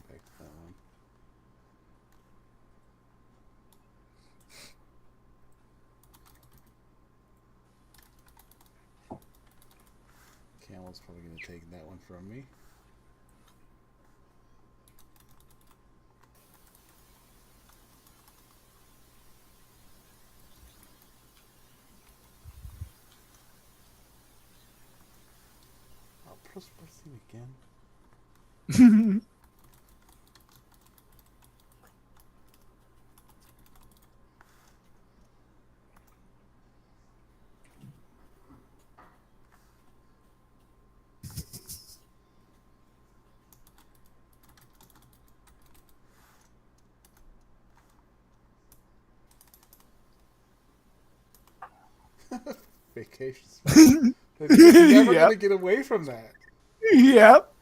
Back to that one. Camel's probably going to take that one from me. I'll press thing again. Vacation spot. You're never Yep. going to get away from that. Yep.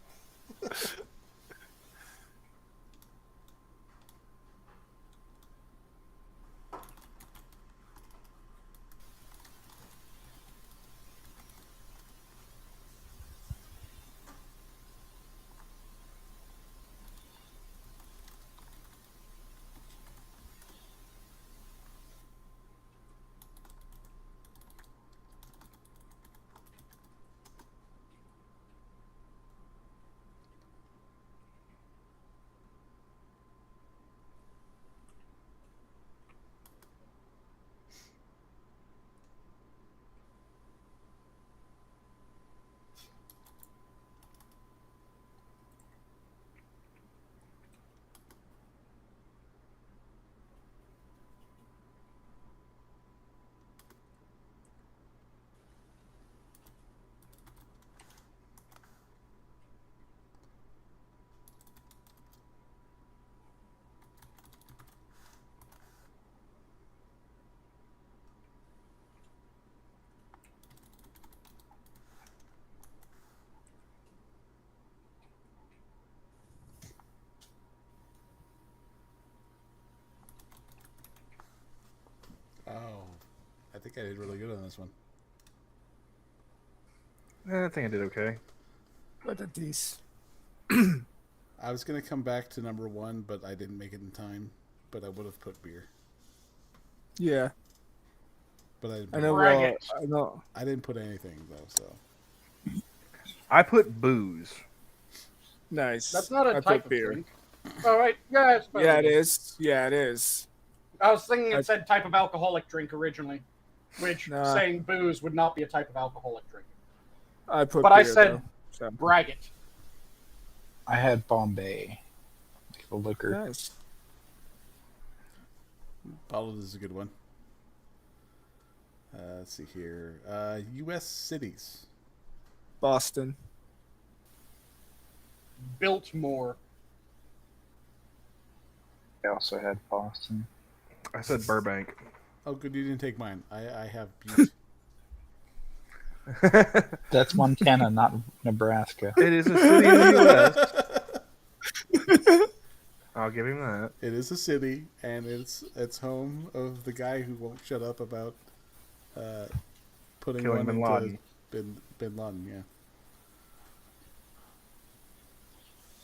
Oh, I think I did really good on this one. I think I did okay. What a these. I was going to come back to number 1, but I didn't make it in time. But I would have put beer. Yeah. But I didn't I put, know. Brag Well, it. I know. I didn't put anything, though, so. I put booze. Nice. That's not a I type put of beer. drink. Oh, right. Yeah, it's Yeah, it is. Yeah, it is. I was thinking I- it said type of alcoholic drink originally, which Nah. saying booze would not be a type of alcoholic drink. I put But beer, I said though, so. brag it. I had Bombay. The liquor. Nice. Bottled is a good one. Let's see here. U.S. cities. Boston. Biltmore. I also had Boston. I said Burbank. Oh, good, you didn't take mine. I have Butte. That's Montana, not Nebraska. It is a city in the U.S. I'll give him that. It is a city, and it's home of the guy who won't shut up about putting Killing one Bin into Laden. Bin Laden. Yeah.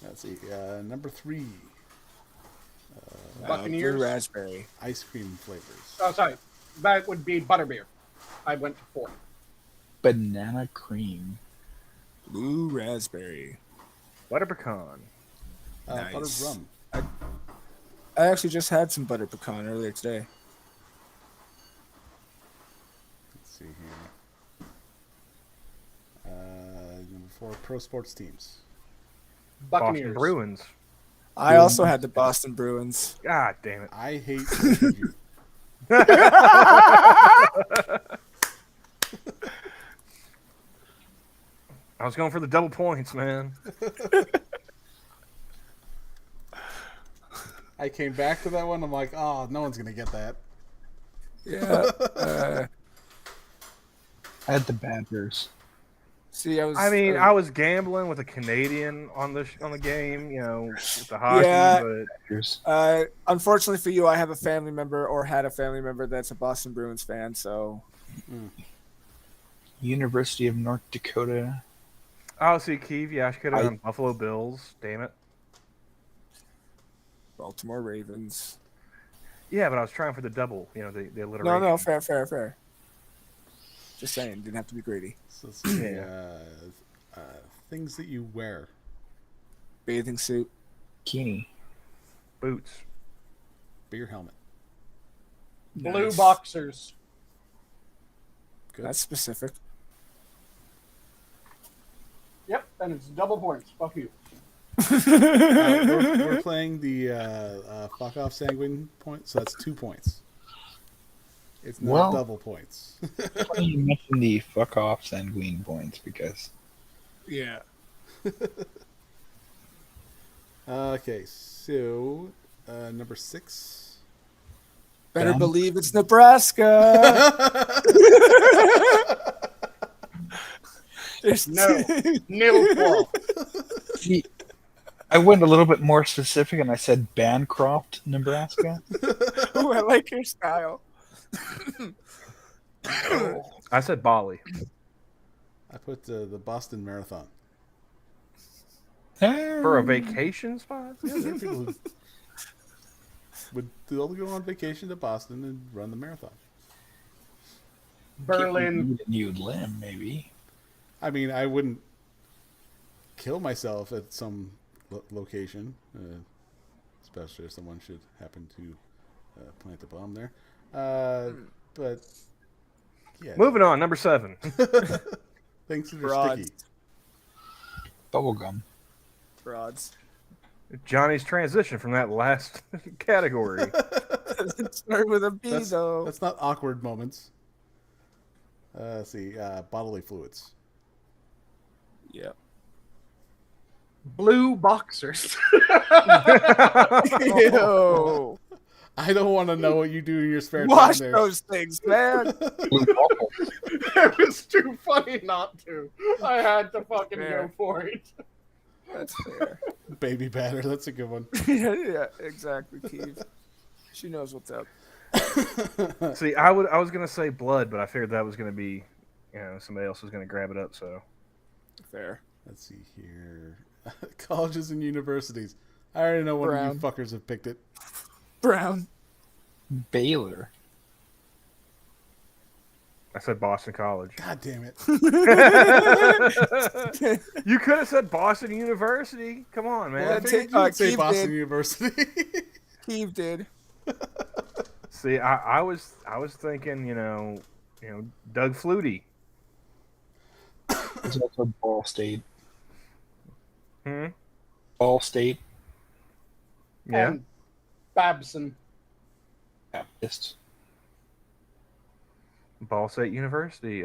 Let's see. Number 3. Buccaneers. Blue raspberry. Ice cream flavors. Oh, sorry. That would be butterbeer. I went to 4. Banana cream. Blue raspberry. Butter pecan. Nice. Buttered rum. I actually just had some butter pecan earlier today. Let's see here. Number 4. Pro sports teams. Buccaneers. Boston Bruins. I also had the Boston Bruins. God damn it. I hate both of you. I was going for the double points, man. I came back to that one. I'm like, oh, no one's gonna get that. Yeah. I had the Badgers. See, I was gambling with a Canadian on the game, with the hockey, Yeah. but Badgers. Unfortunately for you, I have a family member or had a family member that's a Boston Bruins fan. So University of North Dakota. oh, see, Keeve, yeah, I could have done Buffalo Bills. Damn it. Baltimore Ravens. Yeah, but I was trying for the double, the alliteration. No, fair. Just saying, didn't have to be greedy. So let's see. Things that you wear. Bathing suit. Bikini. Boots. Beer helmet. Blue Nice. boxers. Good. That's specific. Yep, and it's double points. Fuck you. We're playing the fuck off sanguine point, so that's 2 points. It's not Well- double points. Funny you mentioned the fuck off sanguine points because Yeah. Okay, so number 6. Better Down. believe it's Nebraska. There's No. Nil qual. see, I went a little bit more specific and I said Bancroft, Nebraska. Ooh, I like your style. I said Bali. I put the Boston Marathon. For a vacation spot? Yeah, there are people who they'll go on vacation to Boston and run the marathon. Berlin. New limb, maybe. I mean, I wouldn't kill myself at some location, especially if someone should happen to plant a bomb there. But yeah, Moving on, number 7. things that are Broads. sticky. Bubblegum. Broads. Johnny's transition from that last category. Start with a B, though. That's not awkward moments. Let's see, bodily fluids. Yep. Blue boxers. Ew. I don't want to know what you do in your spare time Wash there. those things, man. Blue bubble. It was too funny not to. I had to fucking Fair. go for it. That's fair. Baby batter, that's a good one. Yeah, exactly, Keith. She knows what's up. See, I was gonna say blood, but I figured that was gonna be, somebody else was gonna grab it up. So Fair. Let's see here. Colleges and universities. I already know one Brown. of you fuckers have picked it. Brown. Baylor. I said Boston College. God damn it. You could have said Boston University. Come on, man. Yeah, I figured take- you'd say Keith Boston did. University. Keith did. See, I was thinking, Doug Flutie. There's also Ball State. Hmm? Ball State. Yeah. And Babson. Baptist. Ball State University.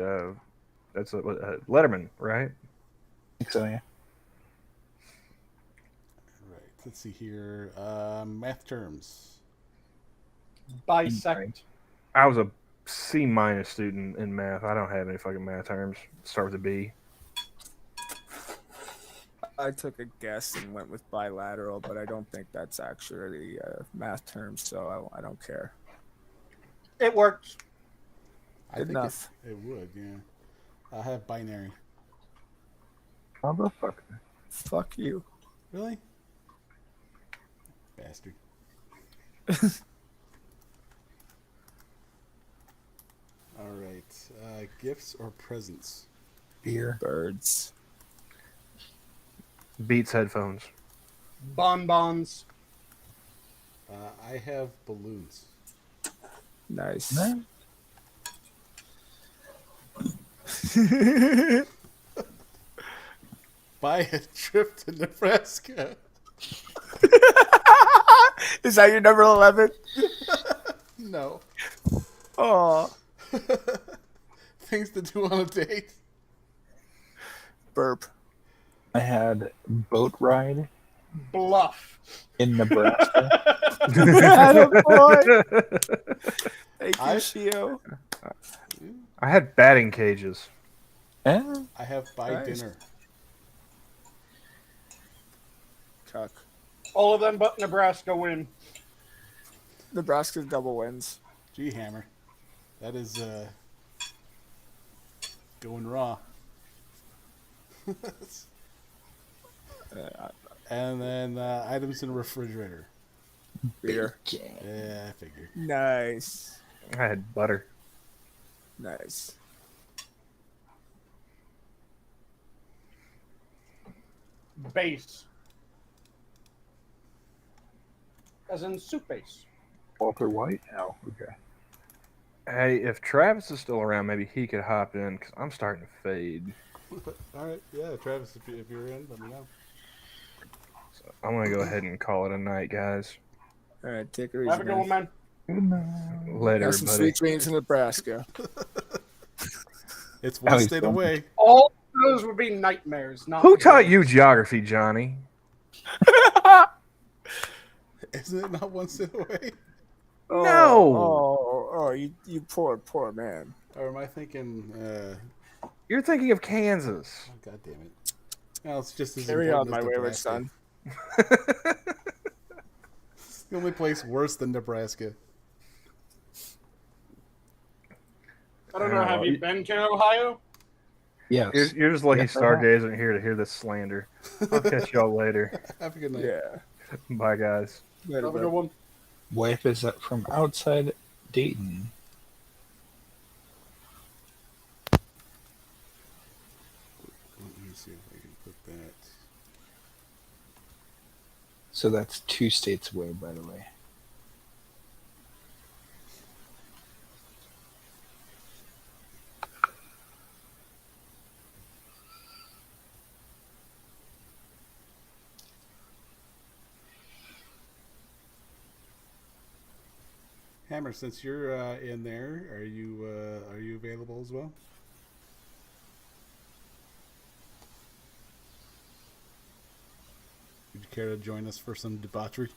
That's Letterman, right? I think so, yeah. Right. Let's see here. Math terms. Bisect. I was a C minus student in math. I don't have any fucking math terms. Start with a B. I took a guess and went with bilateral, but I don't think that's actually math terms, so I don't care. It works. I Good think enough. It would, yeah. I have binary. Motherfucker. Fuck you. Really? Bastard. All right. Gifts or presents? Beer. Birds. Beats headphones. Bonbons. I have balloons. Nice. No? Buy a trip to Nebraska. Is that your number 11? No. Oh, Things to do on a date. burp. I had boat ride Bluff. in Nebraska. Attaboy. Thank you, I- Shio. I had batting cages. Eh? I have buy Nice. dinner. Cuck. All of them but Nebraska win. Nebraska double wins. Gee, Hammer. That is going raw. And then items in a refrigerator. Beer. Yeah, I figured. Nice. I had butter. Nice. Base. As in soup base. Walter White? Oh, okay. Hey, if Travis is still around, maybe he could hop in because I'm starting to fade. All right, yeah, Travis, if you're in, let me know. So I'm gonna go ahead and call it a night, guys. All right, take it easy. Have a good one, man. Good night. Later, Have some everybody. sweet dreams in Nebraska. It's one Alex, state don't- away. All those would be nightmares, not Who taught you dreams. geography, Johnny? Isn't it not one state away? No. Oh, you poor man. Or am I thinking? You're thinking of Kansas. Oh, God damn it! Well, it's just as Carry on, important my as wayward Nebraska. son. It's the only place worse than Nebraska. I don't know. Have you been to Ohio? Yes. You're just lucky Yes, I Stargaze isn't here to hear this slander. I'll catch y'all later. Have a good night. Yeah. Bye, guys. Later, Have a bud. good one. Wife is from outside Dayton. Let me see if I can put that. So that's 2 states away, by the way. Hammer, since you're in there, are you available as well? Would you care to join us for some debauchery?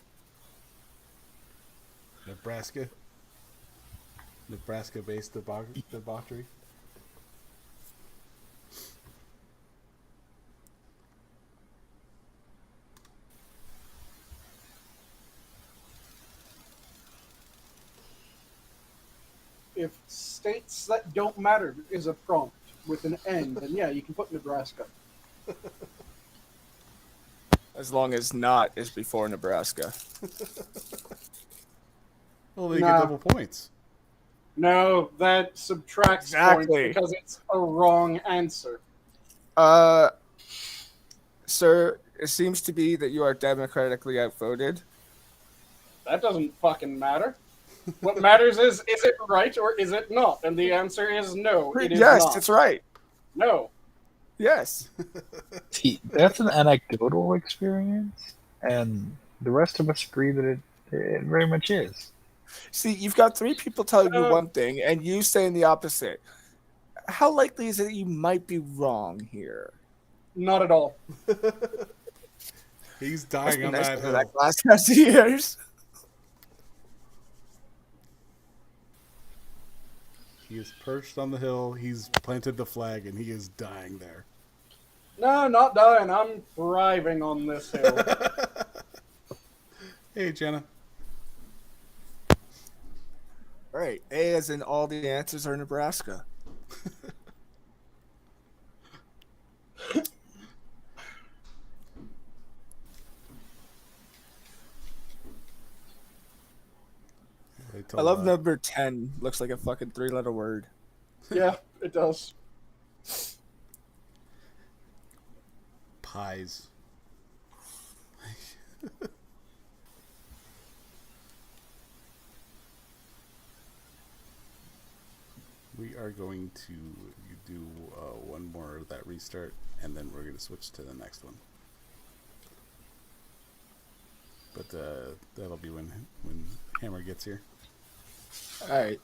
Nebraska-based debauchery. If states that don't matter is a prompt with an N, then yeah, you can put Nebraska. As long as not is before Nebraska. Well, they No. get double points. No, that subtracts Exactly. points because it's a wrong answer. Sir, it seems to be that you are democratically outvoted. That doesn't fucking matter. What matters is it right or is it not? And the answer is no, it is Yes, not. it's right. No. Yes. See, that's an anecdotal experience, and the rest of us agree that it very much is. See, you've got 3 people telling you one thing, and you saying the opposite. How likely is it that you might be wrong here? Not at all. He's Must dying be on nice that to hill. have that glass house of years. He is perched on the hill. He's planted the flag, and he is dying there. No, not dying. I'm thriving on this hill. Hey, Jenna. All right, A as in all the answers are Nebraska. I love number 10. Looks like a fucking 3-letter word. Yeah, it does. Pies. We are going to do one more of that restart, and then we're going to switch to the next one. But that'll be when Hammer gets here. All right.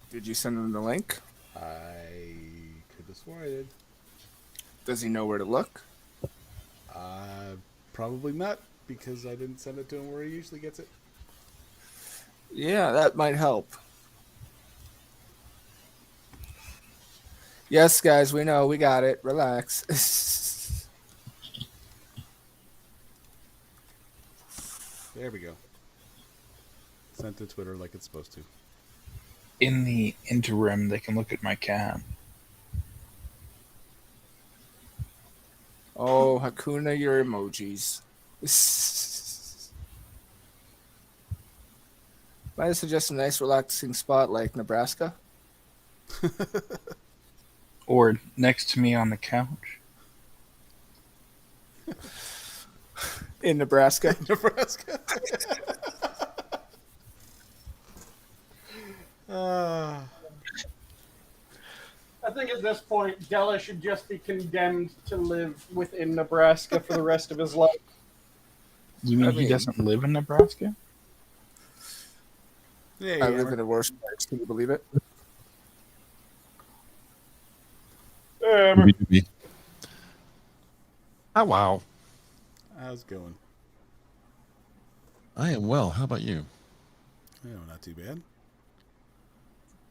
Did you send him the link? I could have sworn I did. Does he know where to look? Probably not, because I didn't send it to him where he usually gets it. Yeah, that might help. Yes, guys, we know. We got it. Relax. There we go. Sent to Twitter like it's supposed to. In the interim, they can look at my cat. Oh, Hakuna, your emojis. Might I suggest a nice relaxing spot like Nebraska? Or next to me on the couch. In Nebraska? Nebraska. I think at this point, Della should just be condemned to live within Nebraska for the rest of his life. You mean he doesn't live in Nebraska? Hey, I live in a worse place. Can you believe it? Oh, wow. How's it going? I am well. How about you? No, not too bad.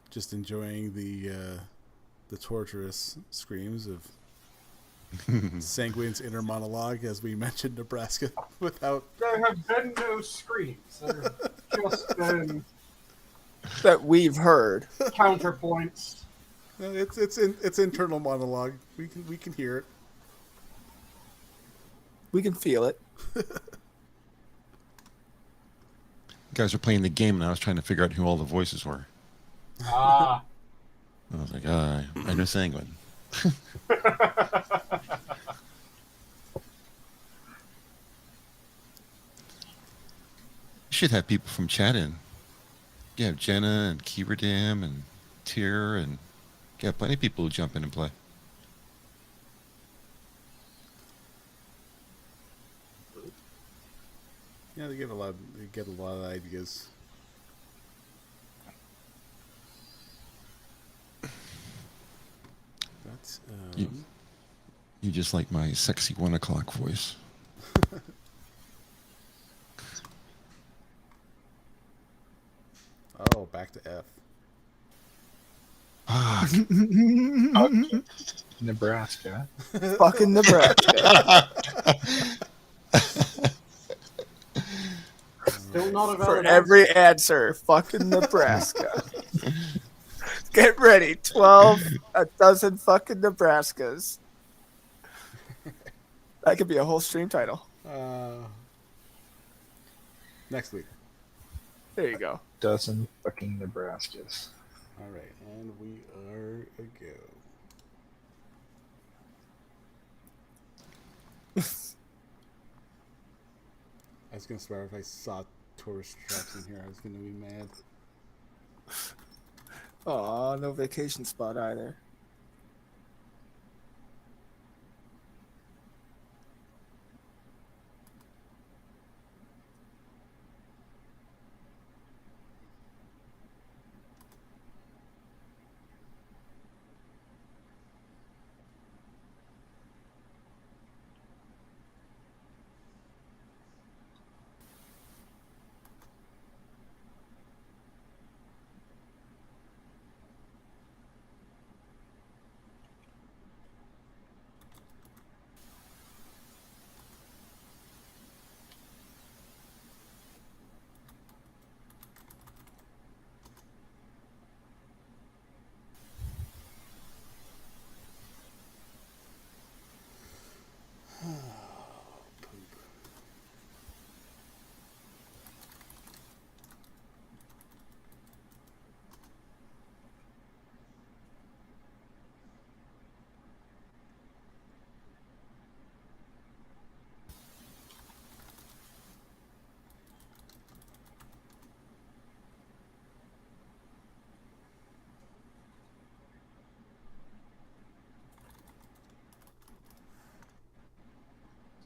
Just enjoying the torturous screams of Sanguine's inner monologue as we mentioned Nebraska without... There have been no screams. There have just been That we've heard. counterpoints. No, it's internal monologue. We can hear it. We can feel it. You guys were playing the game, and I was trying to figure out who all the voices were. Ah. I was like, I know Sanguine. You should have people from chat in. You have Jenna and Kieradam and THUR, and you have plenty of people who jump in and play. Yeah, they get a lot of ideas. That's You just like my sexy 1 o'clock voice. oh, back to F. Nebraska. Fucking Nebraska. Still not a For valid every answer, fucking Nebraska. Get ready. 12, a dozen fucking Nebraskas. That could be a whole stream title. Next week. There you go. Dozen fucking Nebraskas. All right, and we are a go. I was gonna swear if I saw tourist traps in here, I was gonna be mad. Aw, no vacation spot either.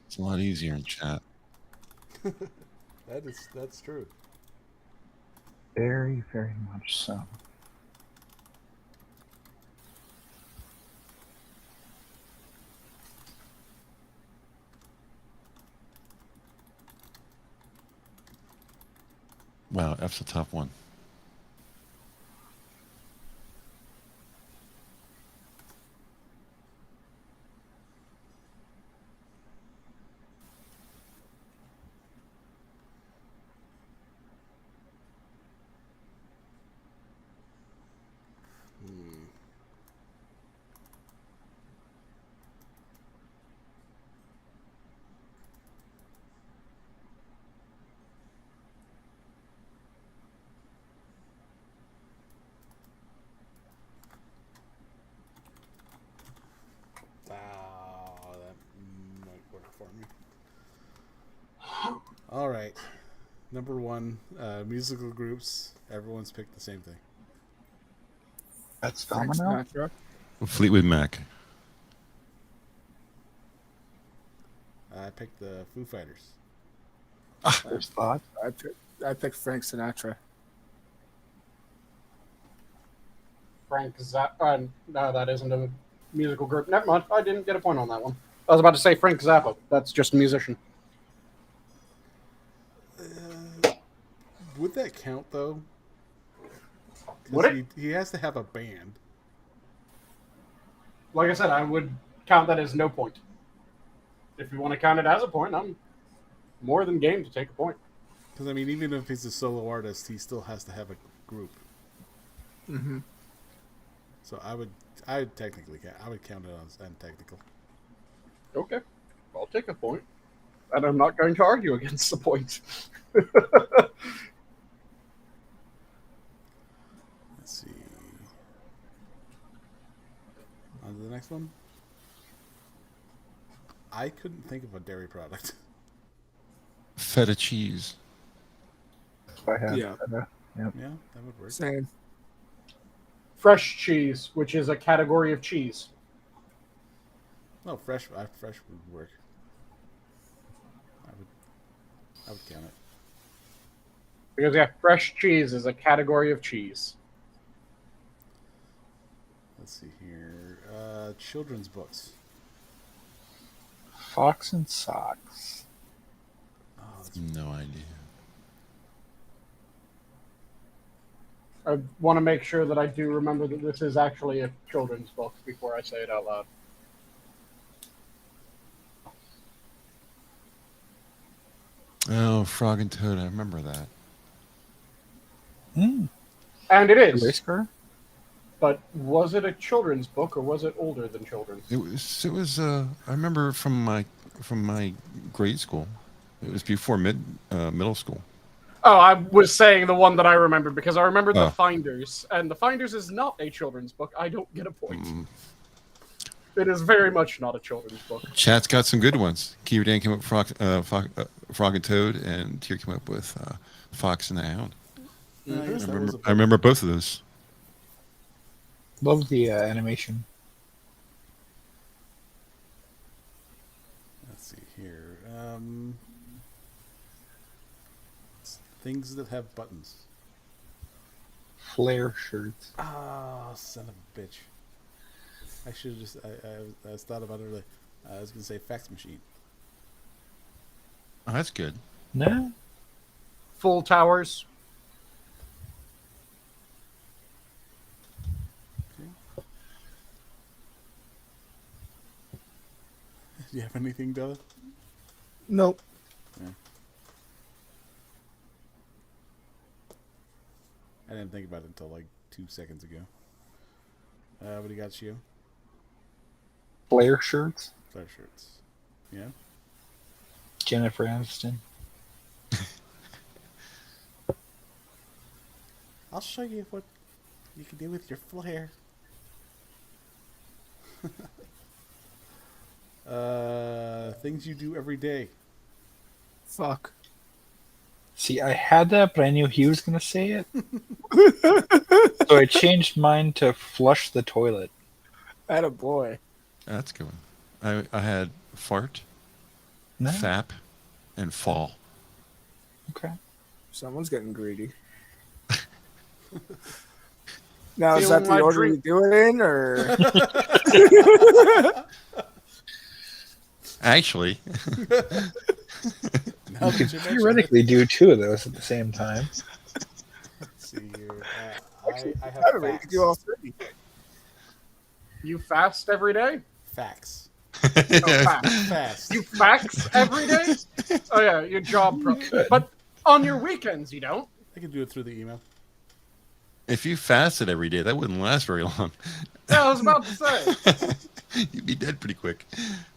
It's a lot easier in chat. That's true. Very, very much so. Wow, F's a tough one. That might work for me. All right. Number one, musical groups. Everyone's picked the same thing. That's Frank Domino. Sinatra. Fleetwood Mac. I picked the Foo Fighters. There's thought. I picked Frank Sinatra. Frank Zappa. No, that isn't a musical group. Never mind. I didn't get a point on that one. I was about to say Frank Zappa. That's just a musician. Would that count though? Would it? He has to have a band. Like I said, I would count that as no point. If you want to count it as a point, I'm more than game to take a point. Because I mean, even if he's a solo artist, he still has to have a group. Mm-hmm. So I would technically count. I would count it as untechnical. Okay, I'll take a point, and I'm not going to argue against the point. Let's see. On to the next one. I couldn't think of a dairy product. Feta cheese. If I had Yeah. Yeah, that would work. Same. Fresh cheese, which is a category of cheese. No, fresh would work. I would count it. Because, yeah, fresh cheese is a category of cheese. Let's see here. Children's books. Fox and Socks. Oh, that's No idea. I want to make sure that I do remember that this is actually a children's book before I say it out loud. Oh, Frog and Toad. I remember that. Mm. And it is. Race car? But was it a children's book or was it older than children's? It was. I remember from my grade school. It was before middle school. Oh, I was saying the one that I remembered because I remember the Oh. Finders, and the Finders is not a children's book. I don't get a point. Mm. It is very much not a children's book. Chat's got some good ones. Kiwi Dan came up with Frog and Toad, and Tier came up with Fox and the Hound. I guess that was a book. I remember both of those. Love the animation. Let's see here. Things that have buttons. Flare shirts. Ah, son of a bitch. I should have just. I thought about it earlier. I was going to say fax machine. Oh, that's good. No. Full towers. Do you have anything, Della? Nope. I didn't think about it until like 2 seconds ago. What do you got, Shio? Flare shirts. Flare shirts. Yeah? Jennifer Aniston. I'll show you what you can do with your flare. Things you do every day. Fuck. See, I had that, but I knew he was going to say it. So I changed mine to flush the toilet. Attaboy. That's a good one. I had fart, No? fap, and fall. Okay. Someone's getting greedy. Now, is Feeling that my the order drink. you do it in, or? Actually, Now that you mention it. Theoretically, do two of those at the same time. Let's see here. I I have don't know, you facts. could do all three. You fast every day? Facts. Oh, fax. Fast. You fax every day? Oh yeah, your job pro. could. But on your weekends you don't. I can do it through the email. if you fasted every day, that wouldn't last very long. Yeah, I was about to say. You'd be dead pretty quick.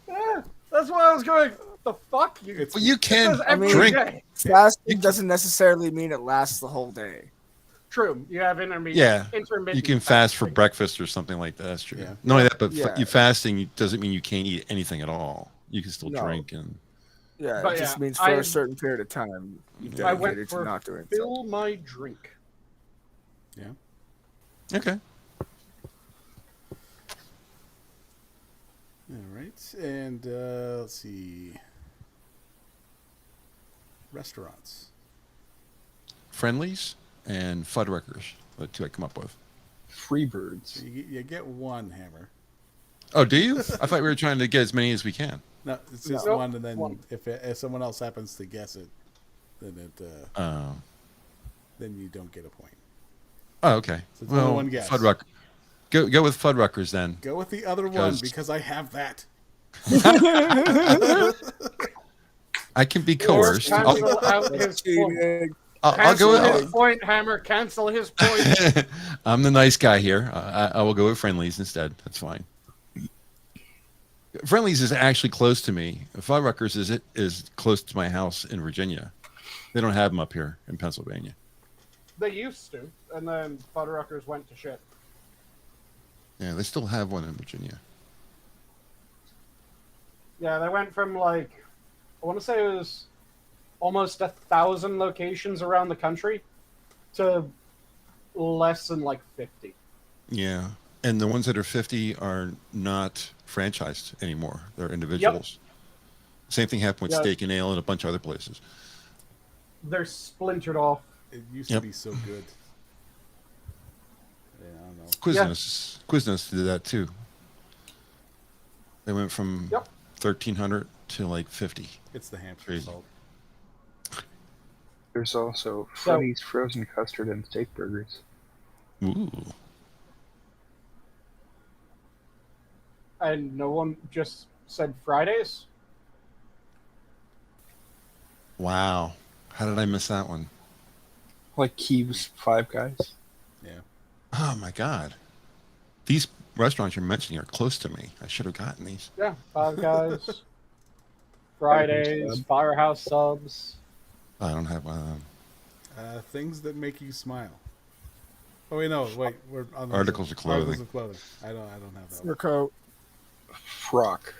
Yeah, that's why I was going. The fuck you? It's- Well, you It can says every drink. day. Fasting doesn't necessarily mean it lasts the whole day. True, you have intermittent. Yeah, intermittent You can fast for fasting. breakfast or something like that. That's true. Yeah. Not only that, but Yeah. you fasting doesn't mean you can't eat anything at all. You can still No. drink and. Yeah, But it just yeah, means for I- a certain period of time you I went dedicated for to not doing fill my drink. Yeah. Okay. All right. And let's see. Restaurants. Friendlies and Fuddruckers. The two I come up with. Freebirds. You get one hammer. Oh, do you? I thought we were trying to get as many as we can. No, it's just No. one, and then One. if someone else happens to guess it, then then you don't get a point. Oh, okay. So it's only Well, one guess. Fuddruck. Go with Fuddruckers then. Go with the other one Because- because I have that. I can be Or coerced. cancel out his point. Cheating. I'll go Cancel with. his point, Hammer. Cancel his point. I'm the nice guy here. I will go with Friendlies instead. That's fine. Friendlies is actually close to me. Fuddruckers is close to my house in Virginia. They don't have them up here in Pennsylvania. They used to, and then Fuddruckers went to shit. Yeah, they still have one in Virginia. Yeah, they went from like, I want to say it was almost 1,000 locations around the country to less than like 50. Yeah, and the ones that are 50 are not franchised anymore. They're individuals. Same thing happened with Yeah. Steak and Ale and a bunch of other places. They're splintered off. It used Yep. to be so good. Yeah, I don't know. Quiznos did that too. They went from Yep. 1,300 to like 50. It's the hamster Crazy. fault. There's also Freddy's frozen custard and steak burgers. Ooh. And no one just said Fridays? Wow. How did I miss that one? Like Keeb's Five Guys. Yeah. Oh my God. These restaurants you're mentioning are close to me. I should have gotten these. Yeah, Five Guys. Fridays, Firehouse Subs. I don't have one of them. Things that make you smile. Oh wait, no, wait. We're on Articles of clothing. Articles of clothing. I don't have that. Fur One. coat. Frock.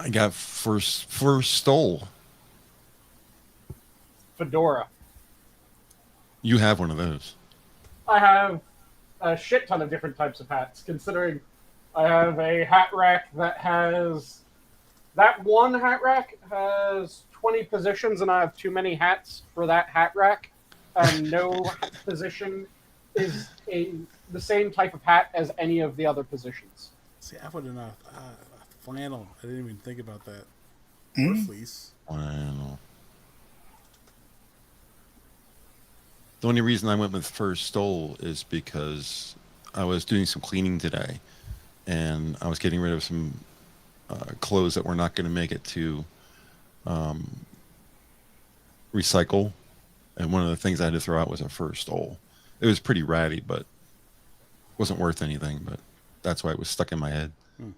I got first stole. Fedora. You have one of those. I have a shit ton of different types of hats, considering I have a hat rack that has... That one hat rack has 20 positions, and I have too many hats for that hat rack. And no position is the same type of hat as any of the other positions. See, I would have not. Flannel. I didn't even think about that. Or Mm. fleece. Wow. The only reason I went with first stole is because I was doing some cleaning today, and I was getting rid of some clothes that were not going to make it to recycle, and one of the things I had to throw out was a first stole. It was pretty ratty, but wasn't worth anything. But that's why it was stuck in my head. All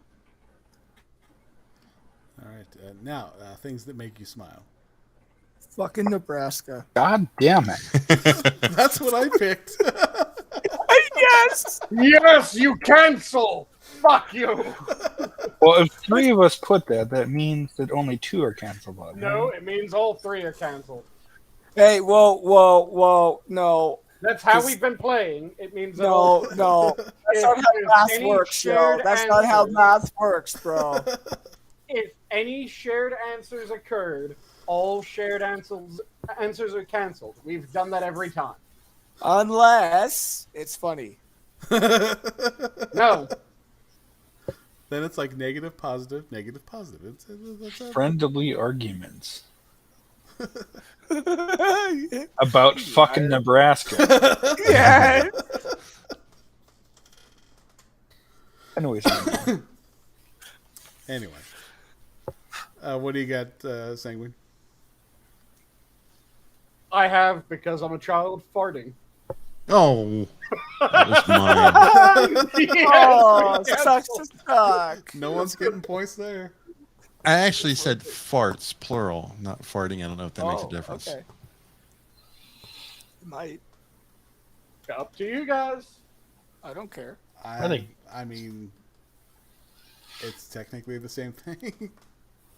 right. Now, things that make you smile. Fucking Nebraska. God damn it. That's what I picked. Yes. Yes, you cancel! Fuck you! Well, if 3 of us put that, that means that only 2 are canceled out. No, it means all 3 are canceled. Hey, whoa, no. That's how Just- we've been playing. It means that all No. That's If not how there's math any works, yo. shared That's not how answers- math works, bro. if any shared answers occurred, all shared answers are canceled. We've done that every time. Unless it's funny. No, Then it's like negative, positive, negative, positive. It's Friendly arguments about fucking Nebraska. Yeah. Anyways, Anyway. What do you got, Sanguine? I have because I'm a child farting. Oh, that was mine. Oh, Yes, sucks to suck. No one's getting points there. I actually said farts, plural, not farting. I don't know if that makes a difference. Okay. Might. Up to you guys. I don't care. I mean, it's technically the same thing.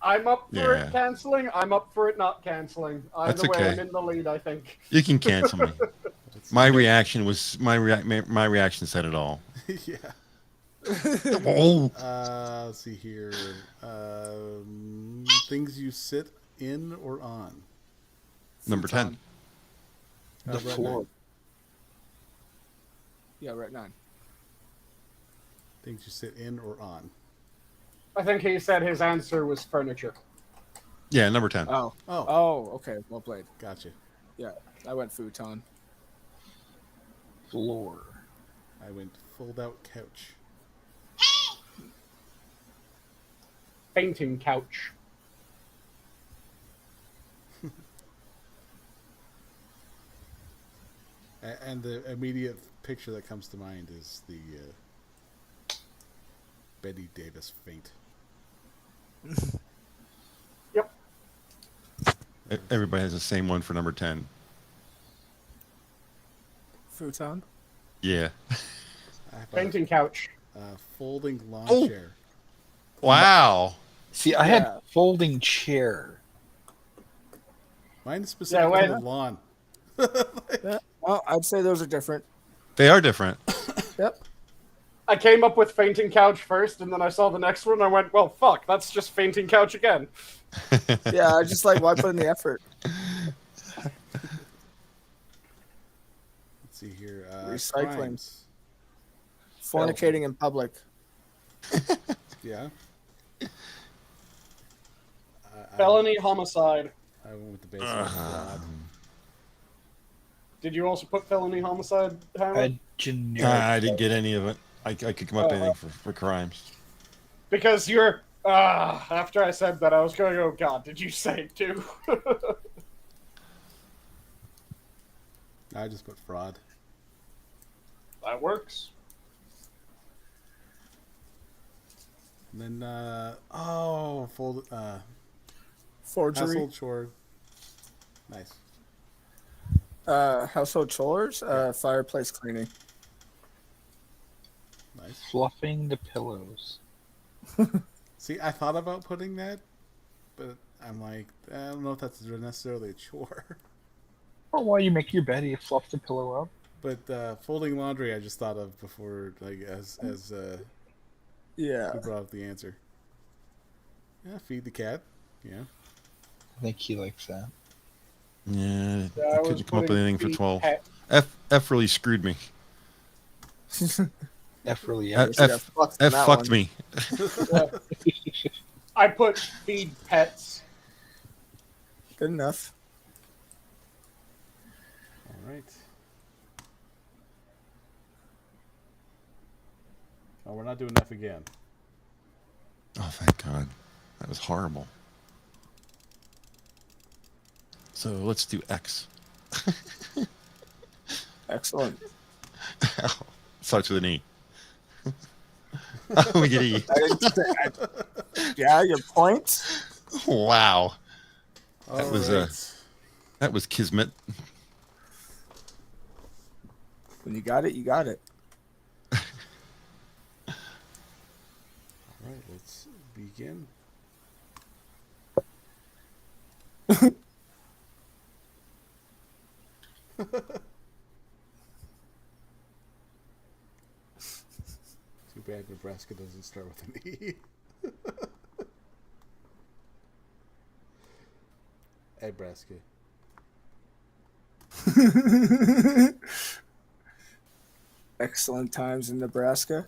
I'm up for Yeah. it canceling. I'm up for it not canceling. Either That's way, okay. I'm in the lead, I think. You can cancel me. My reaction was my reaction said it all. Yeah. Oh, Let's see here. Things you sit in or on. number 10. The right floor. nine. Yeah, right 9. Things you sit in or on. I think he said his answer was furniture. Yeah, number 10. Oh. Oh, Oh, okay. Well played. gotcha. Yeah, I went futon. floor. I went fold out couch. Fainting couch. And the immediate picture that comes to mind is the Betty Davis faint. Yep. Everybody has the same one for number 10. Futon? Yeah. I have Fainting couch. a folding lawn Oh. chair. Wow. See, I Yeah. had folding chair. Mine is specifically wait. the lawn. Yeah. Oh, I'd say those are different. They are different. Yep. I came up with fainting couch first, and then I saw the next one, and I went, well, fuck, that's just fainting couch again. Yeah, I just like, why put in the effort? Let's see here. Recycling. Crimes. Fornicating in public. Yeah. Felony homicide. I went with the basic fraud. Did you also put felony homicide, Hammer? A generic. I didn't get any of it. I could come up with anything for crimes. Because you're... after I said that, I was going, oh god, did you say it too? I just put fraud. That works. And then, fold, Forgery. household chore. Nice. Household chores. Fireplace cleaning. Nice. Fluffing the pillows. See, I thought about putting that, but I'm like, I don't know if that's necessarily a chore. Or why you make your bed, you fluff the pillow up. But folding laundry, I just thought of before, like as Yeah. you brought up the answer. Yeah, feed the cat. Yeah. I think he likes that. Yeah, Yeah, I I was couldn't come up with putting anything for feed 12. pet- F really screwed me. F really F, is. you got fucked on F that fucked one. me. I put feed pets. Good enough. All right. Oh, we're not doing F again. Oh, thank God. That was horrible. So let's do X. Excellent. Starts with an E. Oh, we get E. Yeah, your point. Wow. That All was right. that was kismet. When you got it, you got it. All right, let's begin. Too bad Nebraska doesn't start with an E. Nebraska. Excellent times in Nebraska.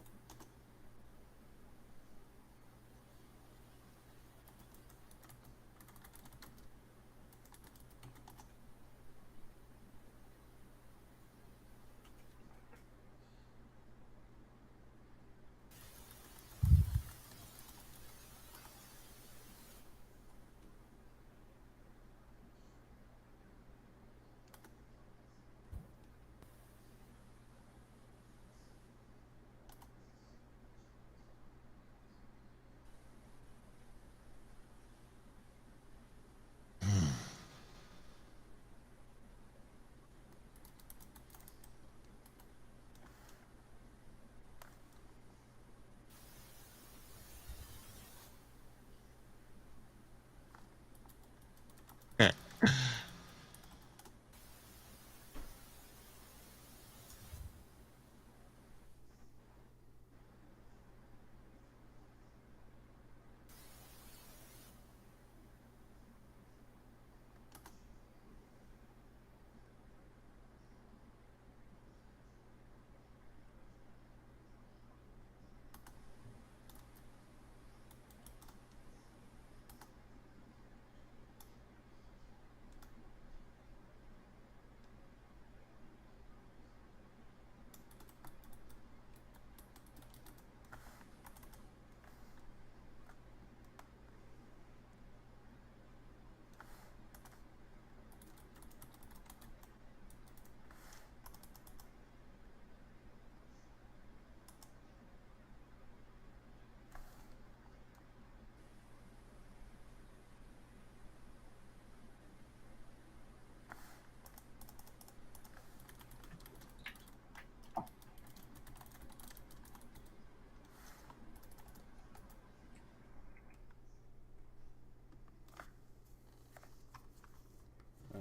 All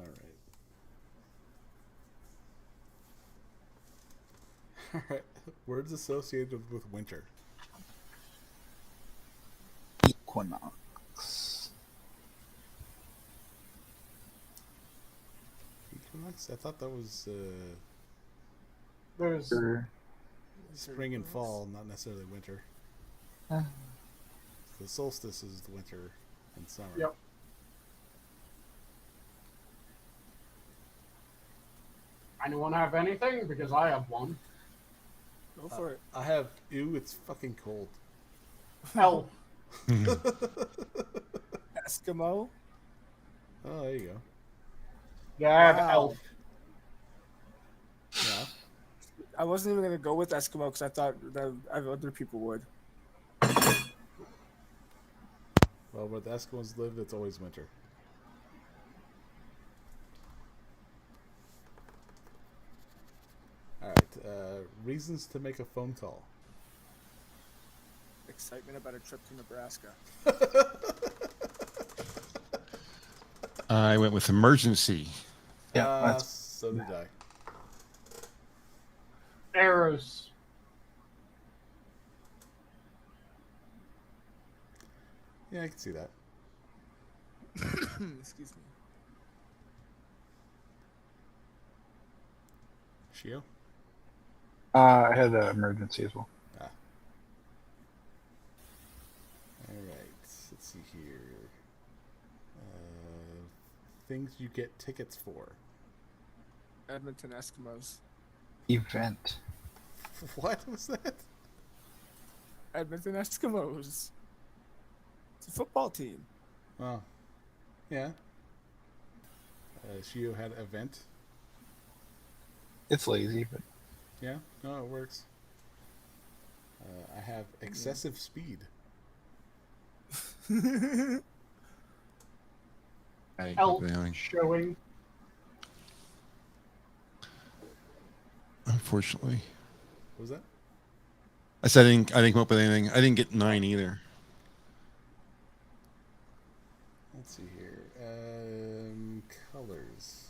right. All right. Words associated with winter. Equinox. Equinox? I thought that was There's Sure. spring and fall, not necessarily winter. The solstice is the winter and summer. Yep. Anyone have anything? Because I have one. Go for it. I have, ew, it's fucking cold. Elf. Eskimo. Oh, there you go. Yeah, I have Wow. elf. Yeah. I wasn't even gonna go with Eskimo because I thought that other people would. Well, where the Eskimos live, it's always winter. Alright, reasons to make a phone call. Excitement about a trip to Nebraska. I went with emergency. Yeah, that's So did I. Arrows. Yeah, I can see that. Excuse me. Shio? I had an emergency as well. Ah. Alright, let's see here. Things you get tickets for. Edmonton Eskimos. Event. What was that? Edmonton Eskimos. It's a football team. Oh. Yeah. Shio had event. It's lazy, but Yeah, no, it works. I have excessive speed. I didn't Elk come up with anything. showing. Unfortunately. What was that? I said I didn't come up with anything. I didn't get 9 either. Let's see here. Colors.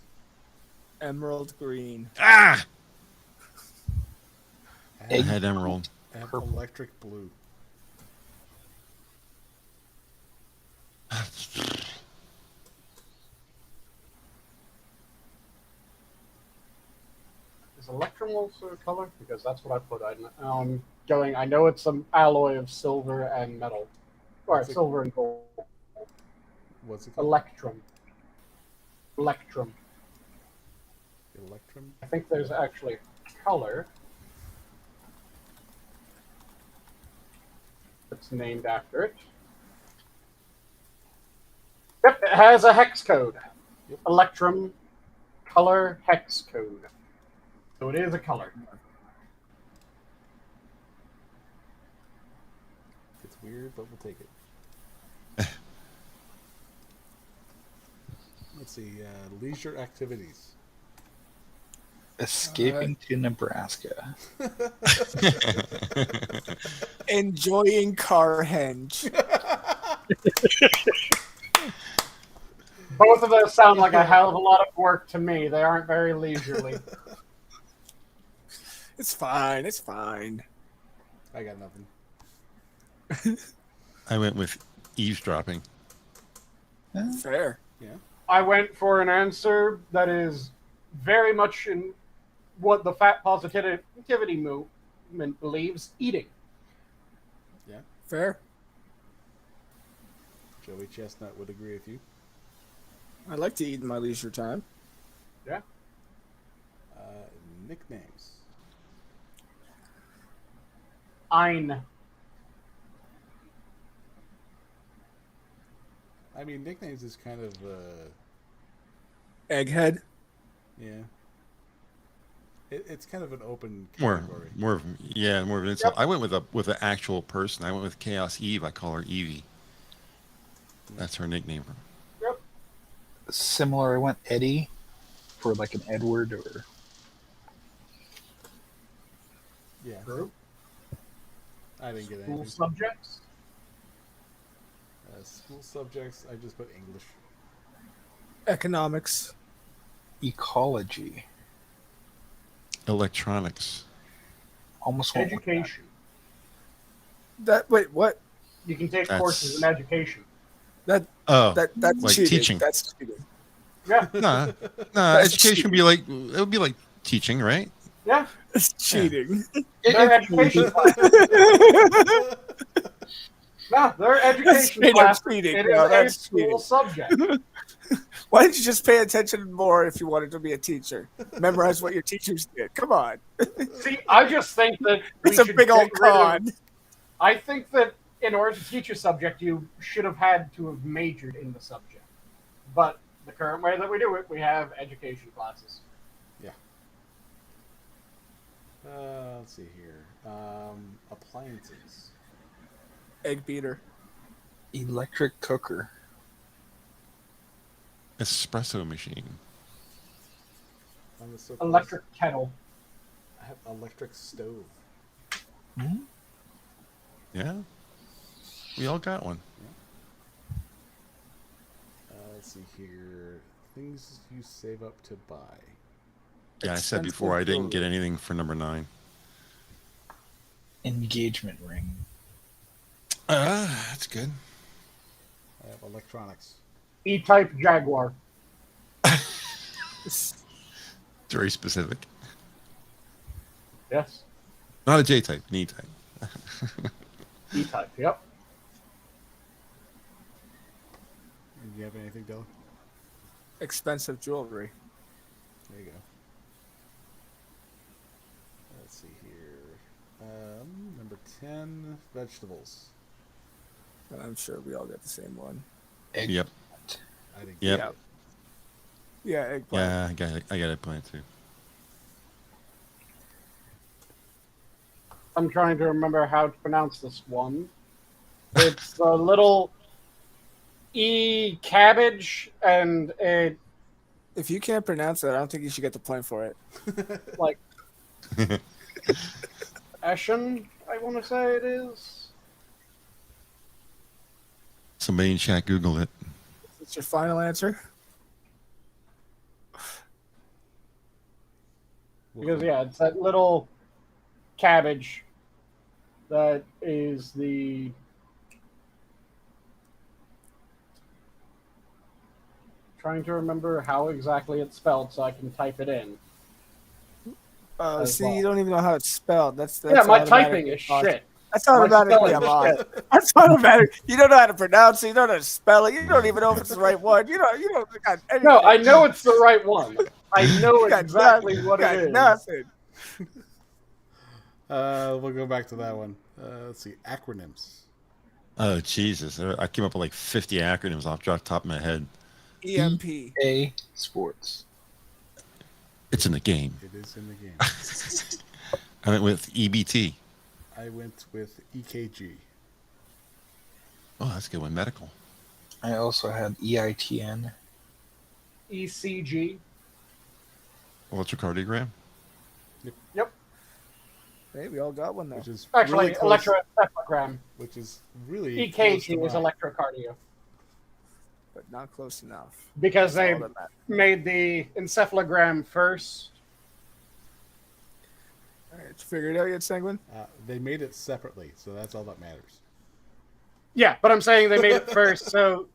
Emerald green. Ah! I I had emerald. have Purple. electric blue. Is Electrum also a color? Because that's what I put. Going. I know it's some alloy of silver and metal, or What's it- silver and gold. What's it called? Electrum. Electrum. Electrum? I think there's actually a color that's named after it. Yep, it has a hex code. Yep. Electrum color hex code. So it is a color. It's weird, but we'll take it. Let's see. Leisure activities. escaping to Nebraska. Enjoying Carhenge. Both of those sound like a hell of a lot of work to me. They aren't very leisurely. It's fine. It's fine. I got nothing. I went with eavesdropping. Fair. Yeah. I went for an answer that is very much in what the fat positivity movement believes: eating. Yeah. Fair. Joey Chestnut would agree with you. I like to eat in my leisure time. Yeah. Nicknames. Ein. I mean, nicknames is kind of, Egghead. yeah. It's kind of an open More category. of an insult. I went with an actual person. I went with Chaos Eve. I call her Evie. That's her nickname. Similar, I went Eddie for like an Edward or Yeah. Group. I didn't get School anything. subjects. School subjects, I just put English. Economics. ecology. Electronics. Almost went with that. Education. Wait, what? You can take That's- courses in education. That's Like cheating. teaching. That's cheating. Yeah. Nah, That's education would be like it would be like teaching, right? Yeah. It's cheating. They're education classes. No, they're education straight up classes. cheating. It No, is a that's school cheating. subject. Why didn't you just pay attention more if you wanted to be a teacher? Memorize what your teachers did. Come on. See, I just think that we It's a should big old get rid of- con. I think that in order to teach a subject, you should have had to have majored in the subject. But the current way that we do it, we have education classes. Let's see here. Appliances. Egg beater. Electric cooker. Espresso machine. I'm so close. Electric kettle. I have electric stove. Yeah. We all got one. Let's see here. Things you save up to buy. Yeah, I said before I didn't get anything for number 9. Engagement ring. That's good. I have electronics. E-type Jaguar. Very specific. Yes. Not a J type, an E type. E-type. Yep. Do you have anything, Dylan? Expensive jewelry. There you go. Let's see here. Number 10, vegetables. I'm sure we all got the same one. Yep. I think. Yep. Yeah, eggplant. Yeah, I got it planned too. I'm trying to remember how to pronounce this one. It's a little E cabbage, and it If you can't pronounce it, I don't think you should get the point for it. like Eshen, I want to say it is. Somebody in chat Google it. Is this your final answer? Because yeah, it's that little cabbage that is the trying to remember how exactly it's spelled so I can type it in. As See, well. you don't even know how it's spelled. That's Yeah, my automatic typing is loss. shit. That's automatically a spelling is loss. shit. That's automatic. You don't know how to pronounce it. You don't know how to spell it. You don't even know if it's the right one. You don't got anything. No, I know it's the right one. I know You got exactly nothing. what You it got is. nothing. We'll go back to that one. Let's see. Acronyms. Oh Jesus! I came up with like 50 acronyms off the top of my head. EMP. A Sports. It's in the game. It is in the game. I went with EBT. I went with EKG. Oh, that's a good one. Medical. I also had EITN. ECG. Electrocardiogram. Yep. Hey, we all got one though. Which is Actually, really close, electroencephalogram. which is really close to EKG is mine. electrocardio. But not close enough. Because That's they all that matters. made the encephalogram first. All right, you figured it out yet, Sanguine? They made it separately, so that's all that matters. Yeah, but I'm saying they made it first. So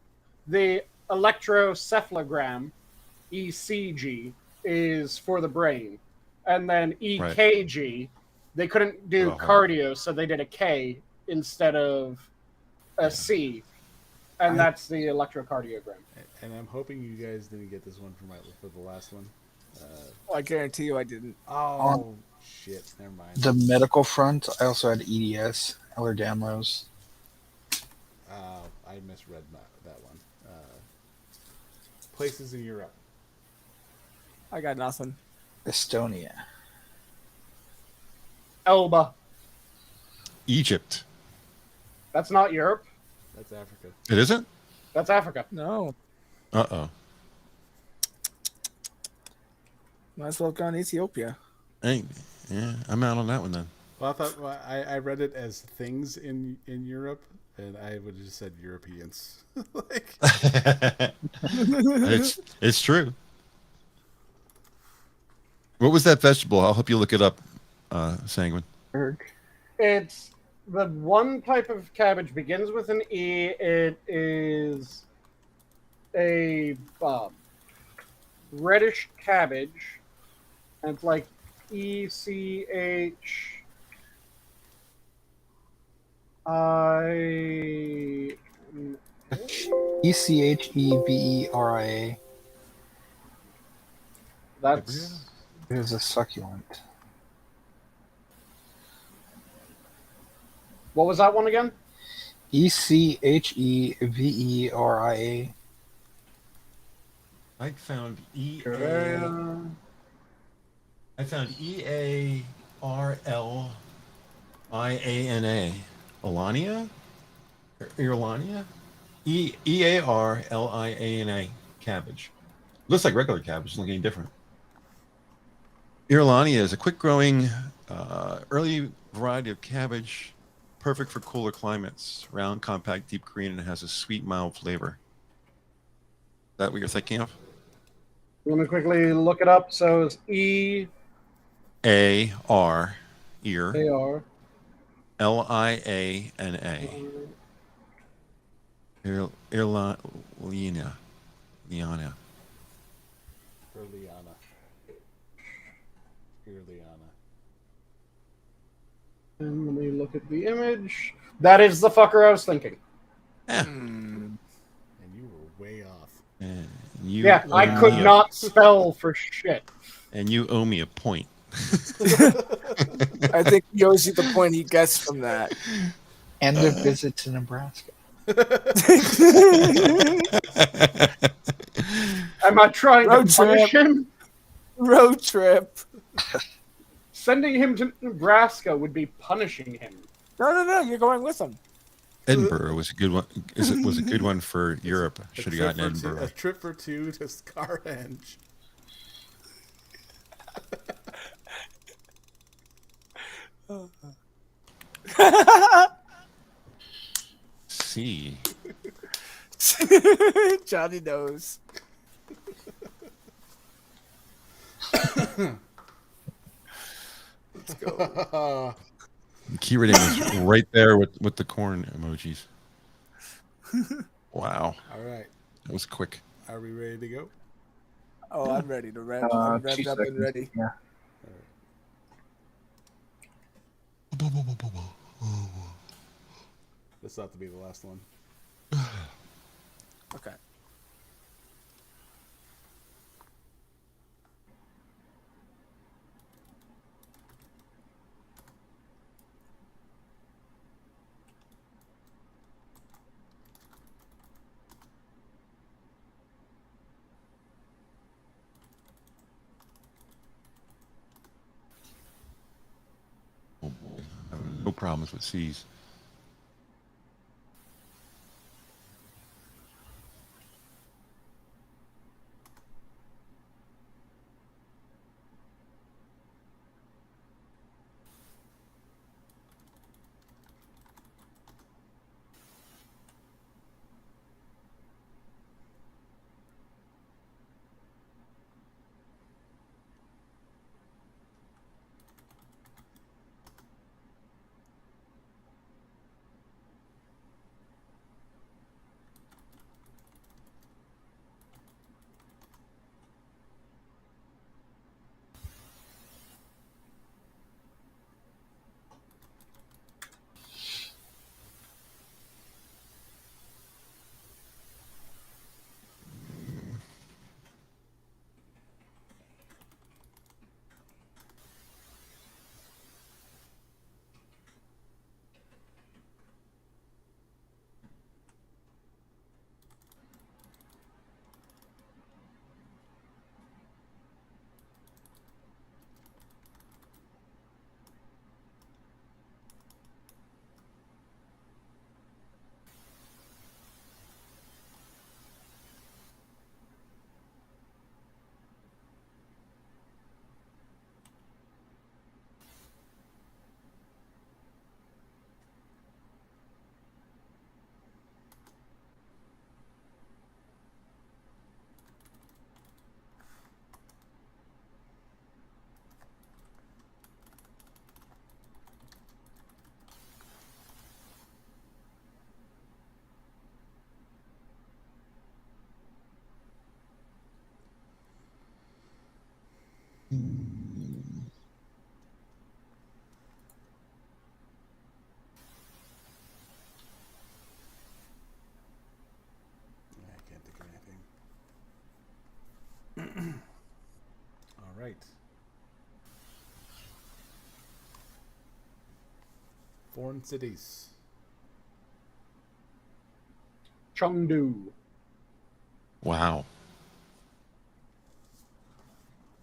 the electrocephalogram, ECG, is for the brain. And then EKG, they couldn't do cardio, so they did a K instead of a C. And that's the electrocardiogram. And I'm hoping you guys didn't get this one for the last one. I guarantee you I didn't. Oh, shit. Never mind. The medical front, I also had EDS, Ehlers-Danlos. I misread that one. Places in Europe. I got nothing. Estonia. Elba. Egypt. That's not Europe. That's Africa. It isn't? That's Africa. No. Uh-oh. Might as well have gone Ethiopia. Hey, yeah, I'm out on that one then. Well, I read it as things in Europe, and I would have just said Europeans. Like, it's true. What was that vegetable? I'll help you look it up, Sanguine. It's the one type of cabbage begins with an E. It is a reddish cabbage, and it's like ECH. ECHEVERIA. That's It is a succulent. what was that one again? ECHEVERIA. I found Uh, I found EARLIANA. Alania? Irlania? EARLIANA cabbage. Looks like regular cabbage, doesn't look any different. Irlania is a quick-growing, early variety of cabbage, perfect for cooler climates. Round, compact, deep green, and it has a sweet, mild flavor. Is that what you're thinking of? let me quickly look it up. So it's EAR. A-R, ear. Liana. Liana. Liana. Liana. Here, Liana. And let me look at the image. That is the fucker I was thinking. And you were way off. And you Yeah, I owe could me not spell for shit. And you owe me a point. I think he owes you the point he gets from that. End of visit to Nebraska. Am I trying Road to punish trip. him? Road trip. Sending him to Nebraska would be punishing him. No. You're going with him. Edinburgh was a good one. Was a good one for Europe. Should have gotten Edinburgh. A trip for two to Scarhenge. See. Johnny knows. Let's go. Key rating is right there with the corn emojis. Wow. All right. That was quick. Are we ready to go? Oh, I'm ready to rev. I'm 2 revved up and seconds. ready. Yeah. This ought to be the last one. Okay. No problems with C's. I can't think of anything. All right. Foreign cities. Chengdu. Wow.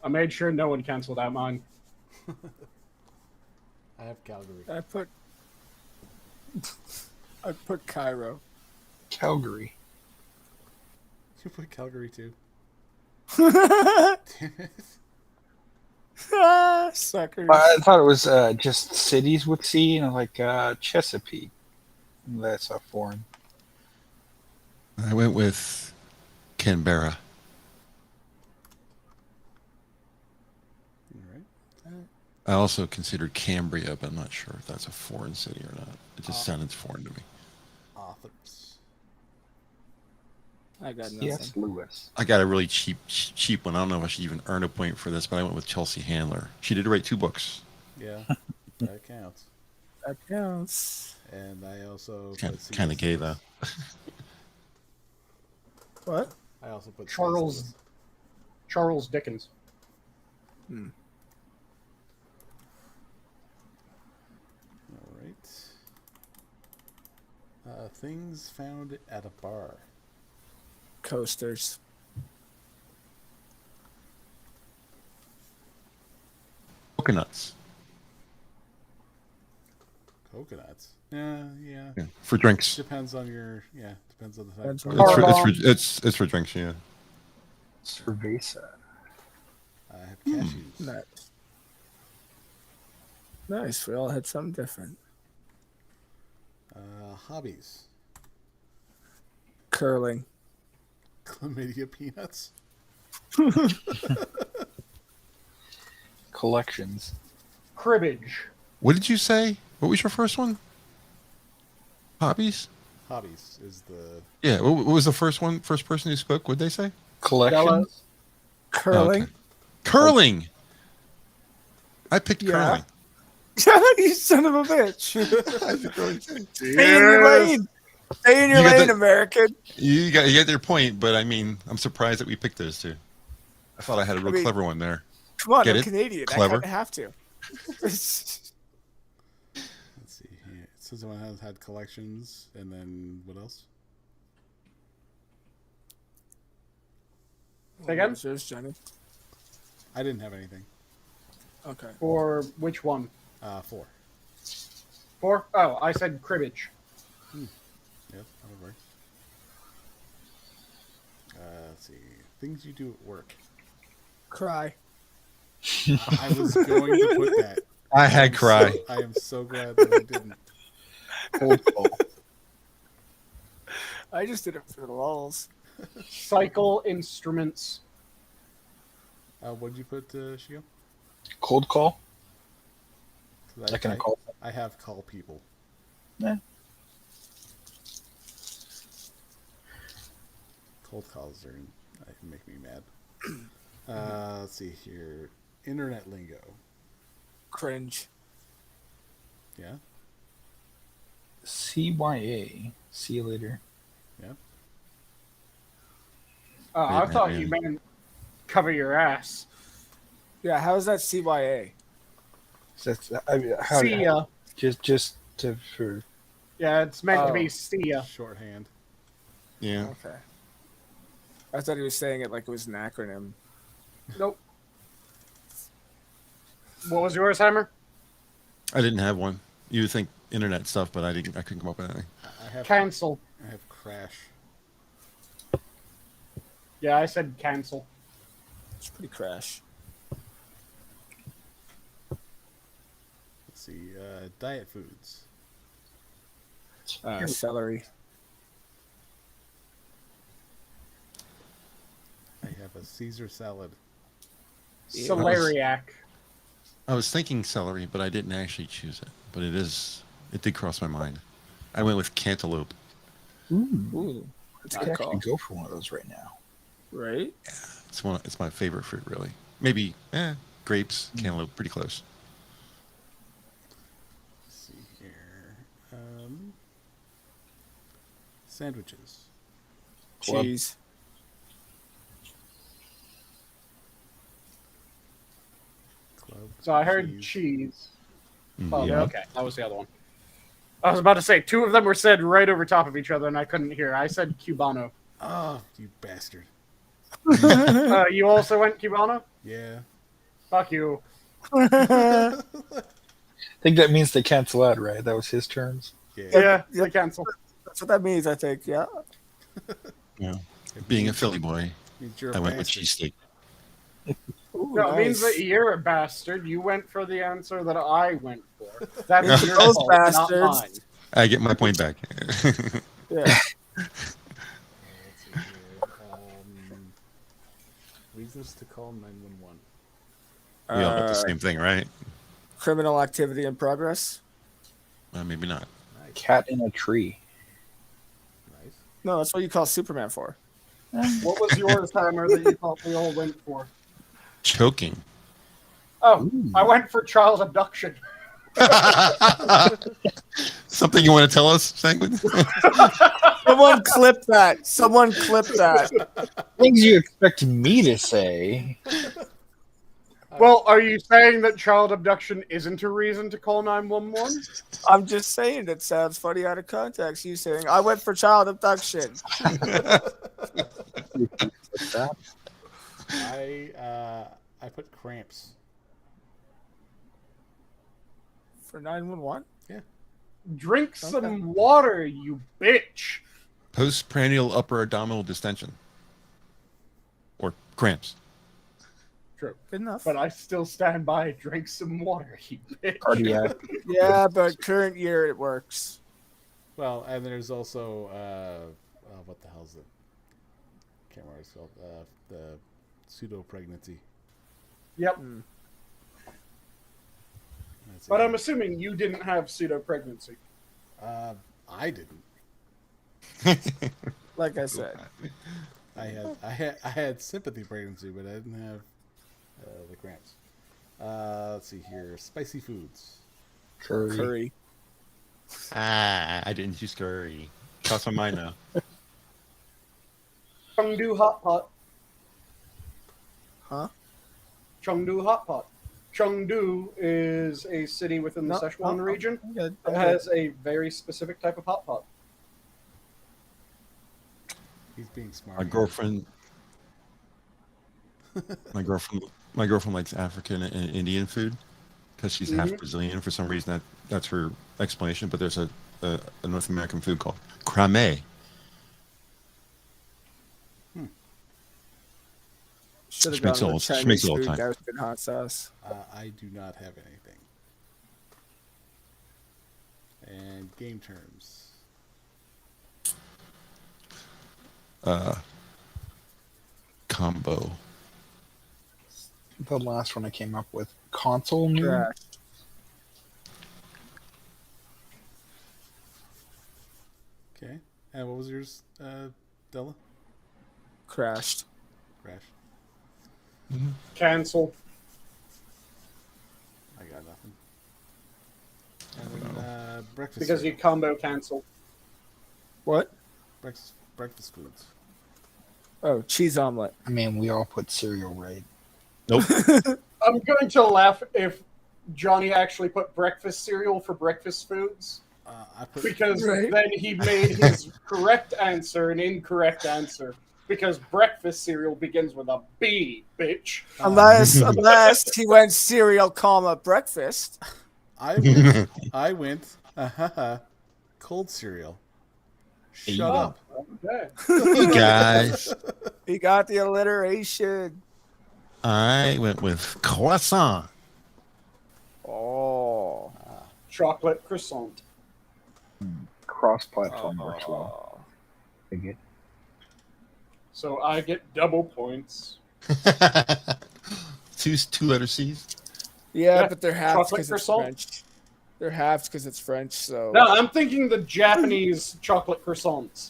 I made sure no one canceled out mine. I have Calgary. I put Cairo. Calgary. You put Calgary too. Suckers. I thought it was just cities with C, like Chesapeake. That's a foreign. I went with Canberra. All right. I also considered Cambria, but I'm not sure if that's a foreign city or not. It just sounded foreign to me. Authors. I got nothing. Yes, Lewis. I got a really cheap one. I don't know if I should even earn a point for this, but I went with Chelsea Handler. She did write 2 books. Yeah, that counts. That counts. And I also Kind of gay though. What? I also put Charles Dickens. All right. Things found at a bar. Coasters. Coconuts. Coconuts. Yeah. Yeah, for drinks. Depends on your. Yeah, depends on the type. Depends of on- bar. It's for drinks. Yeah. Cerveza. I have cashews. Nice. Nice. We all had something different. Hobbies. Curling. Chlamydia peanuts. Collections. Cribbage. What did you say? What was your first one? Hobbies? Hobbies is the. Yeah. What was the first one? First person who spoke? What'd they say? Collections. Curling. Okay. Curling. I picked Yeah. curling. You son of a bitch. I picked curling too. Stay in your lane. Stay in your You got lane, the- American. You got their point, but I mean, I'm surprised that we picked those two. I thought I had a real clever one there. Come on, Get I'm it? Canadian. Clever. I kind of have to. Let's see here. It says one has had collections, and then what else? Say again? What's yours, Johnny? I didn't have anything. Okay. For which one? 4. 4? Oh, I said cribbage. Yep, that'll work. Let's see. Things you do at work. Cry. I was going to put that. I had cry. I am so glad that I didn't. Cold call. I just did it for the lulls. Cycle instruments. What did you put, Shio? Cold call. 'Cause Like in a call. I have call people. Yeah. Cold calls make me mad. Let's see here. Internet lingo. Cringe. Yeah. CYA. See you later. Yeah. Oh, I Wait, thought man. you meant cover your ass. Yeah, how is that CYA? So that's, I mean, how, See ya. Just to for Yeah, it's meant to Oh. be see ya. Shorthand. Yeah. Okay. I thought he was saying it like it was an acronym. Nope. What was yours, Hammer? I didn't have one. You would think internet stuff, but I couldn't come up with anything. I have. Cancel. I have crash. Yeah, I said cancel. It's pretty crash. Let's see. Diet foods. Celery. I have a Caesar salad. Yeah. Celeriac. I was thinking celery, but I didn't actually choose it. But it did cross my mind. I went with cantaloupe. Ooh. That's a I could good actually call. go for one of those right now. Right? It's my favorite fruit, really. Maybe grapes, cantaloupe, pretty close. Let's see here. Sandwiches. Club. Cheese. Club. So I heard cheese. cheese. Mhm. Oh, Yeah. okay. That was the other one. I was about to say, 2 of them were said right over top of each other, and I couldn't hear. I said Cubano. Oh, you bastard. You also went Cubano? Yeah. Fuck you. I think that means they cancel out, right? That was his terms. Yeah. Yeah, Yep. they cancel. That's what that means, I think. Yeah. Yeah. Being a Philly boy, Means you're a I went with bastard. cheesesteak. Ooh, No, it means nice. that you're a bastard. You went for the answer that I went for. That's It's your those fault, not bastards. mine. I get my point back. Yeah. Let's see here. Reasons to call 911. We all got the same thing, right? Criminal activity in progress. Maybe not. Cat in a tree. Nice. No, that's what you call Superman for. What was yours, Hammer, that you thought we all went for? Choking. Oh, I went for child abduction. Something you want to tell us, Sanguine? Someone clip that. Someone clip that. Things you expect me to say. Well, are you saying that child abduction isn't a reason to call 911? I'm just saying it sounds funny out of context. You saying I went for child abduction. I put cramps. For 911? Drink some water, you bitch. Postprandial upper abdominal distension. Or cramps. True. Good enough. But I still stand by drink some water, you bitch. Cardiac. Yeah, but current year it works. Well, and there's also what the hell's it? Can't remember what it's called. The pseudo pregnancy. Yep. That's But it. I'm assuming you didn't have pseudo pregnancy. I didn't. Like I said. I had sympathy pregnancy, but I didn't have the cramps. Let's see here. Spicy foods. Curry. I didn't use curry. Cross my mind now. Chengdu hot pot. Huh? Chengdu hot pot. Chengdu is a city within the Sichuan region I'm good. that has a very specific type of hot pot. He's being smart. My girlfriend likes African and Indian food because she's half Brazilian. For some reason, that's her explanation. But there's a North American food called crame. Should have She makes gone it all- with she Chinese makes it all the food time. doused in hot sauce. I do not have anything. And game terms. Combo. The last one I came up with. Console new. Trash. Okay. And what was yours, Della? Crashed. Crash. Cancel. I got nothing. And then breakfast. Because you cereal. combo cancel. What? Breakfast foods. Oh, cheese omelet. I mean, we all put cereal right. Nope. I'm going to laugh if Johnny actually put breakfast cereal for breakfast foods. I put Because Right. then he made his correct answer an incorrect answer. Because breakfast cereal begins with a B, bitch. Unless he went cereal, comma, breakfast. I went cold cereal. Shut Oh. up. Okay. You guys. He got the alliteration. I went with croissant. Oh. Chocolate croissant. Cross-platform works well. I get. So I get double points. two letter C's. Yeah, Yeah, but they're half chocolate because it's croissant. French. They're half because it's French, so... No, I'm thinking the Japanese chocolate croissants.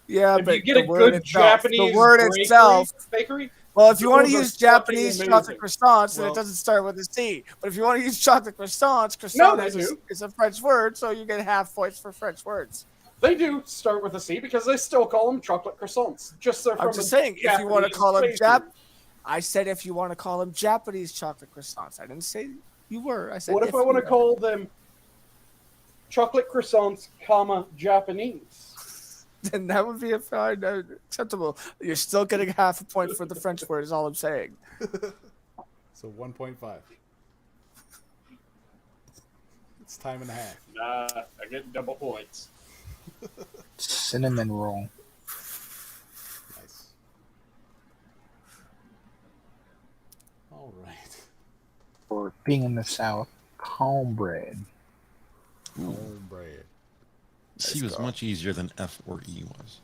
Yeah, If but you get the a word good itself, Japanese the word bakery, itself... bakery, Well, if you want to those are use fucking Japanese amazing. chocolate croissants, then Well- it doesn't start with a C. But if you want to use chocolate croissants, No, croissant they is, do. is a French word, so you get half points for French words. They do start with a C because they still call them chocolate croissants. Just they're from I'm just a saying, if you want to Japanese call them bakery. I said if you want to call them Japanese chocolate croissants. I didn't say you were. I said What if I want to you call them chocolate croissants, comma, Japanese? Then that would be a fine, acceptable. You're still getting half a point for the French word. Is all I'm saying. So 1.5. It's time and a half. Nah, I get double points. Cinnamon roll. Nice. All right. Or being in the South, cornbread. Homebread. C was much easier than F or E was.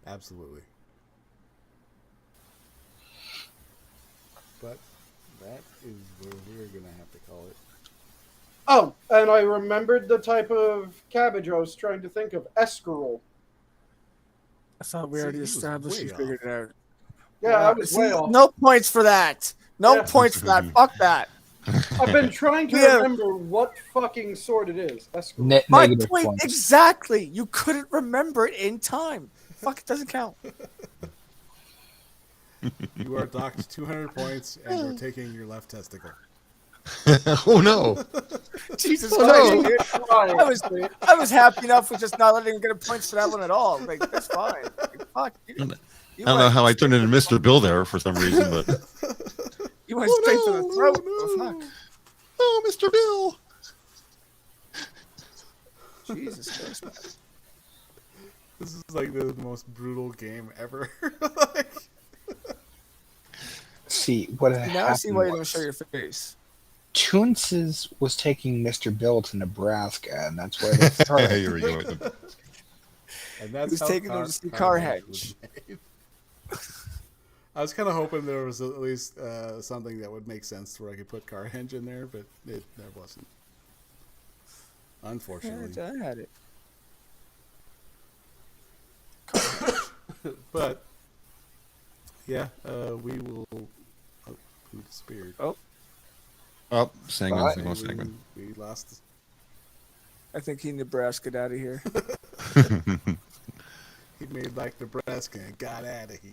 Absolutely. But that is where we're gonna have to call it. Oh, and I remembered the type of cabbage I was trying to think of. Escarole. I thought we See, already he was established way you figured it out. Yeah, I was way See, off. no points for that. No Yeah. points for that. Fuck that. I've been trying to Yeah. remember what fucking sort it is. Escarole. My Negative point points. exactly. You couldn't remember it in time. Fuck, it doesn't count. You are docked 200 points, and you're taking your left testicle. Oh no! Jesus Oh, Christ, no. dude. I was happy enough with just not letting him get points for that one at all. Like, that's fine. Like, fuck. I don't know how I turned into Mr. Bill there for some reason, but You went straight to the throat. Oh, fuck. oh, Mr. Bill. Jesus Christ, man. This is like the most brutal game ever. See what had Now I see why you happened don't show was your face. TUES was taking Mr. Bill to Nebraska, and that's where they started. Here we go. With them. And that's Who's how taking them to see Carhenge? was made. I was kind of hoping there was at least something that would make sense where I could put Carhenge in there, but there wasn't. Unfortunately. I had it. But yeah, we will. Oh, who disappeared? Oh, Oh, Sanguine. Bye. We lost Sanguine. We lost. I think he Nebraska'd out of here. He made like Nebraska and got out of here.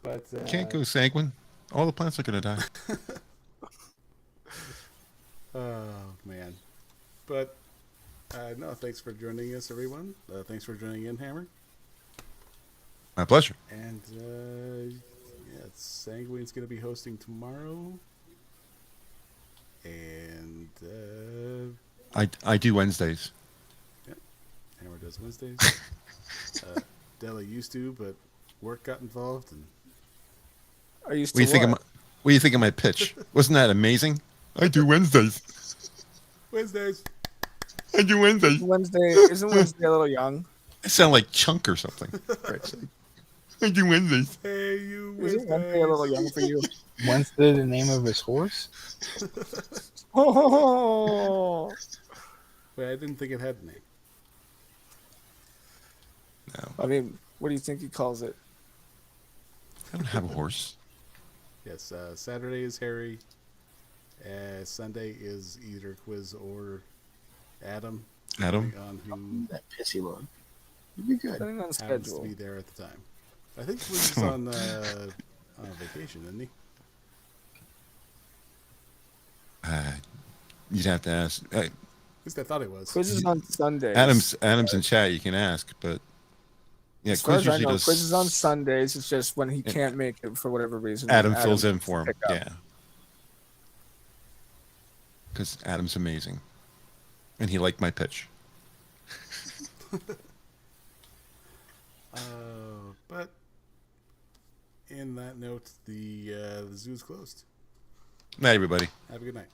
But Can't go Sanguine. All the plants are gonna die. Oh man. But no, thanks for joining us, everyone. Thanks for joining in, Hammer. My pleasure. And yeah, Sanguine's going to be hosting tomorrow. And I do Wednesdays. yeah, Hammer does Wednesdays. Della used to, but work got involved. And Are you What do you think of my What do you think of my pitch? Wasn't that amazing? I do Wednesdays. Wednesdays. I do Wednesdays. Isn't Wednesday a little young? I sound like Chunk or something. I do Wednesdays. Hey, you Isn't Wednesday a little Wednesdays. young for you? Wednesday, the name of his horse? Oh, Wait, I didn't think it had a name. No, I mean, what do you think he calls it? I don't have a horse. Yes, Saturday is Harry. Sunday is either Quiz or Adam. Adam? depending on who That pissy look. You'd be good. Depending on happens to schedule. be there at the time. I think Quiz is on vacation, isn't he? You'd have to ask. At least I thought it was. Quiz is on Sundays. Adam's in chat. You can ask, but yeah, As far Quiz as I usually know, does. Quiz is on Sundays. It's just when he can't make it for whatever reason. Adam fills in for him. pick up. Yeah, because Adam's amazing, and he liked my pitch. But in that note, the zoo's closed. Night, everybody. Have a good night.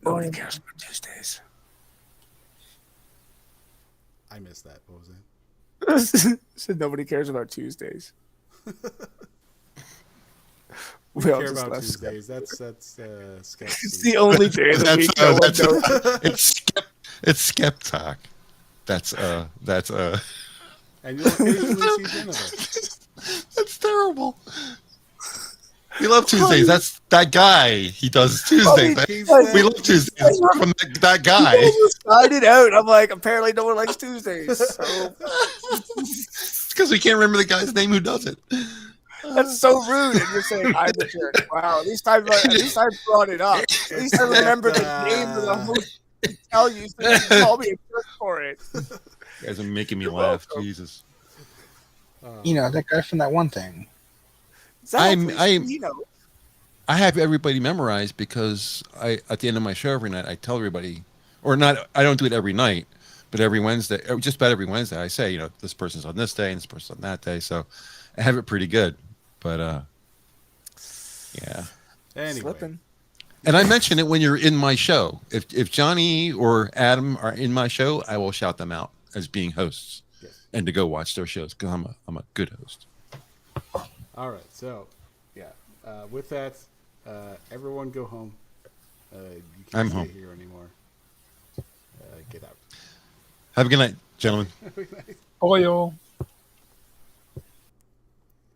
Nobody cares about Tuesdays. I missed that. What was that? Said nobody cares about Tuesdays. We all care just about left Tuesdays. That's Skep. It's the only day of the week. No one knows. It's Skep Tock. That's And you'll occasionally see Jennifer. That's terrible. We love Tuesdays. That's that guy. He does Tuesdays. We love Tuesdays from that guy. I did out. I'm like, apparently no one likes Tuesdays. So It's because we can't remember the guy's name who does it. that's so rude. And you're saying I'm the jerk. Wow. At least I brought it up. At least I remember the name of the host to tell you so you can call me a jerk for it. You guys are making me laugh. welcome. Jesus. You know, that guy from that one thing. Exactly. You know. I have everybody memorized because at the end of my show every night I tell everybody, or not. I don't do it every night, but every Wednesday, or just about every Wednesday, I say, this person's on this day and this person's on that day. So I have it pretty good. But yeah. Anyway, Slipping. And I mention it when you're in my show. If Johnny or Adam are in my show, I will shout them out as being hosts, Yes. and to go watch their shows because I'm a good host. All right. So, yeah. With that, everyone go home. You can't I'm stay home. here anymore. Get out. Have a good night, gentlemen. Good night. Oil.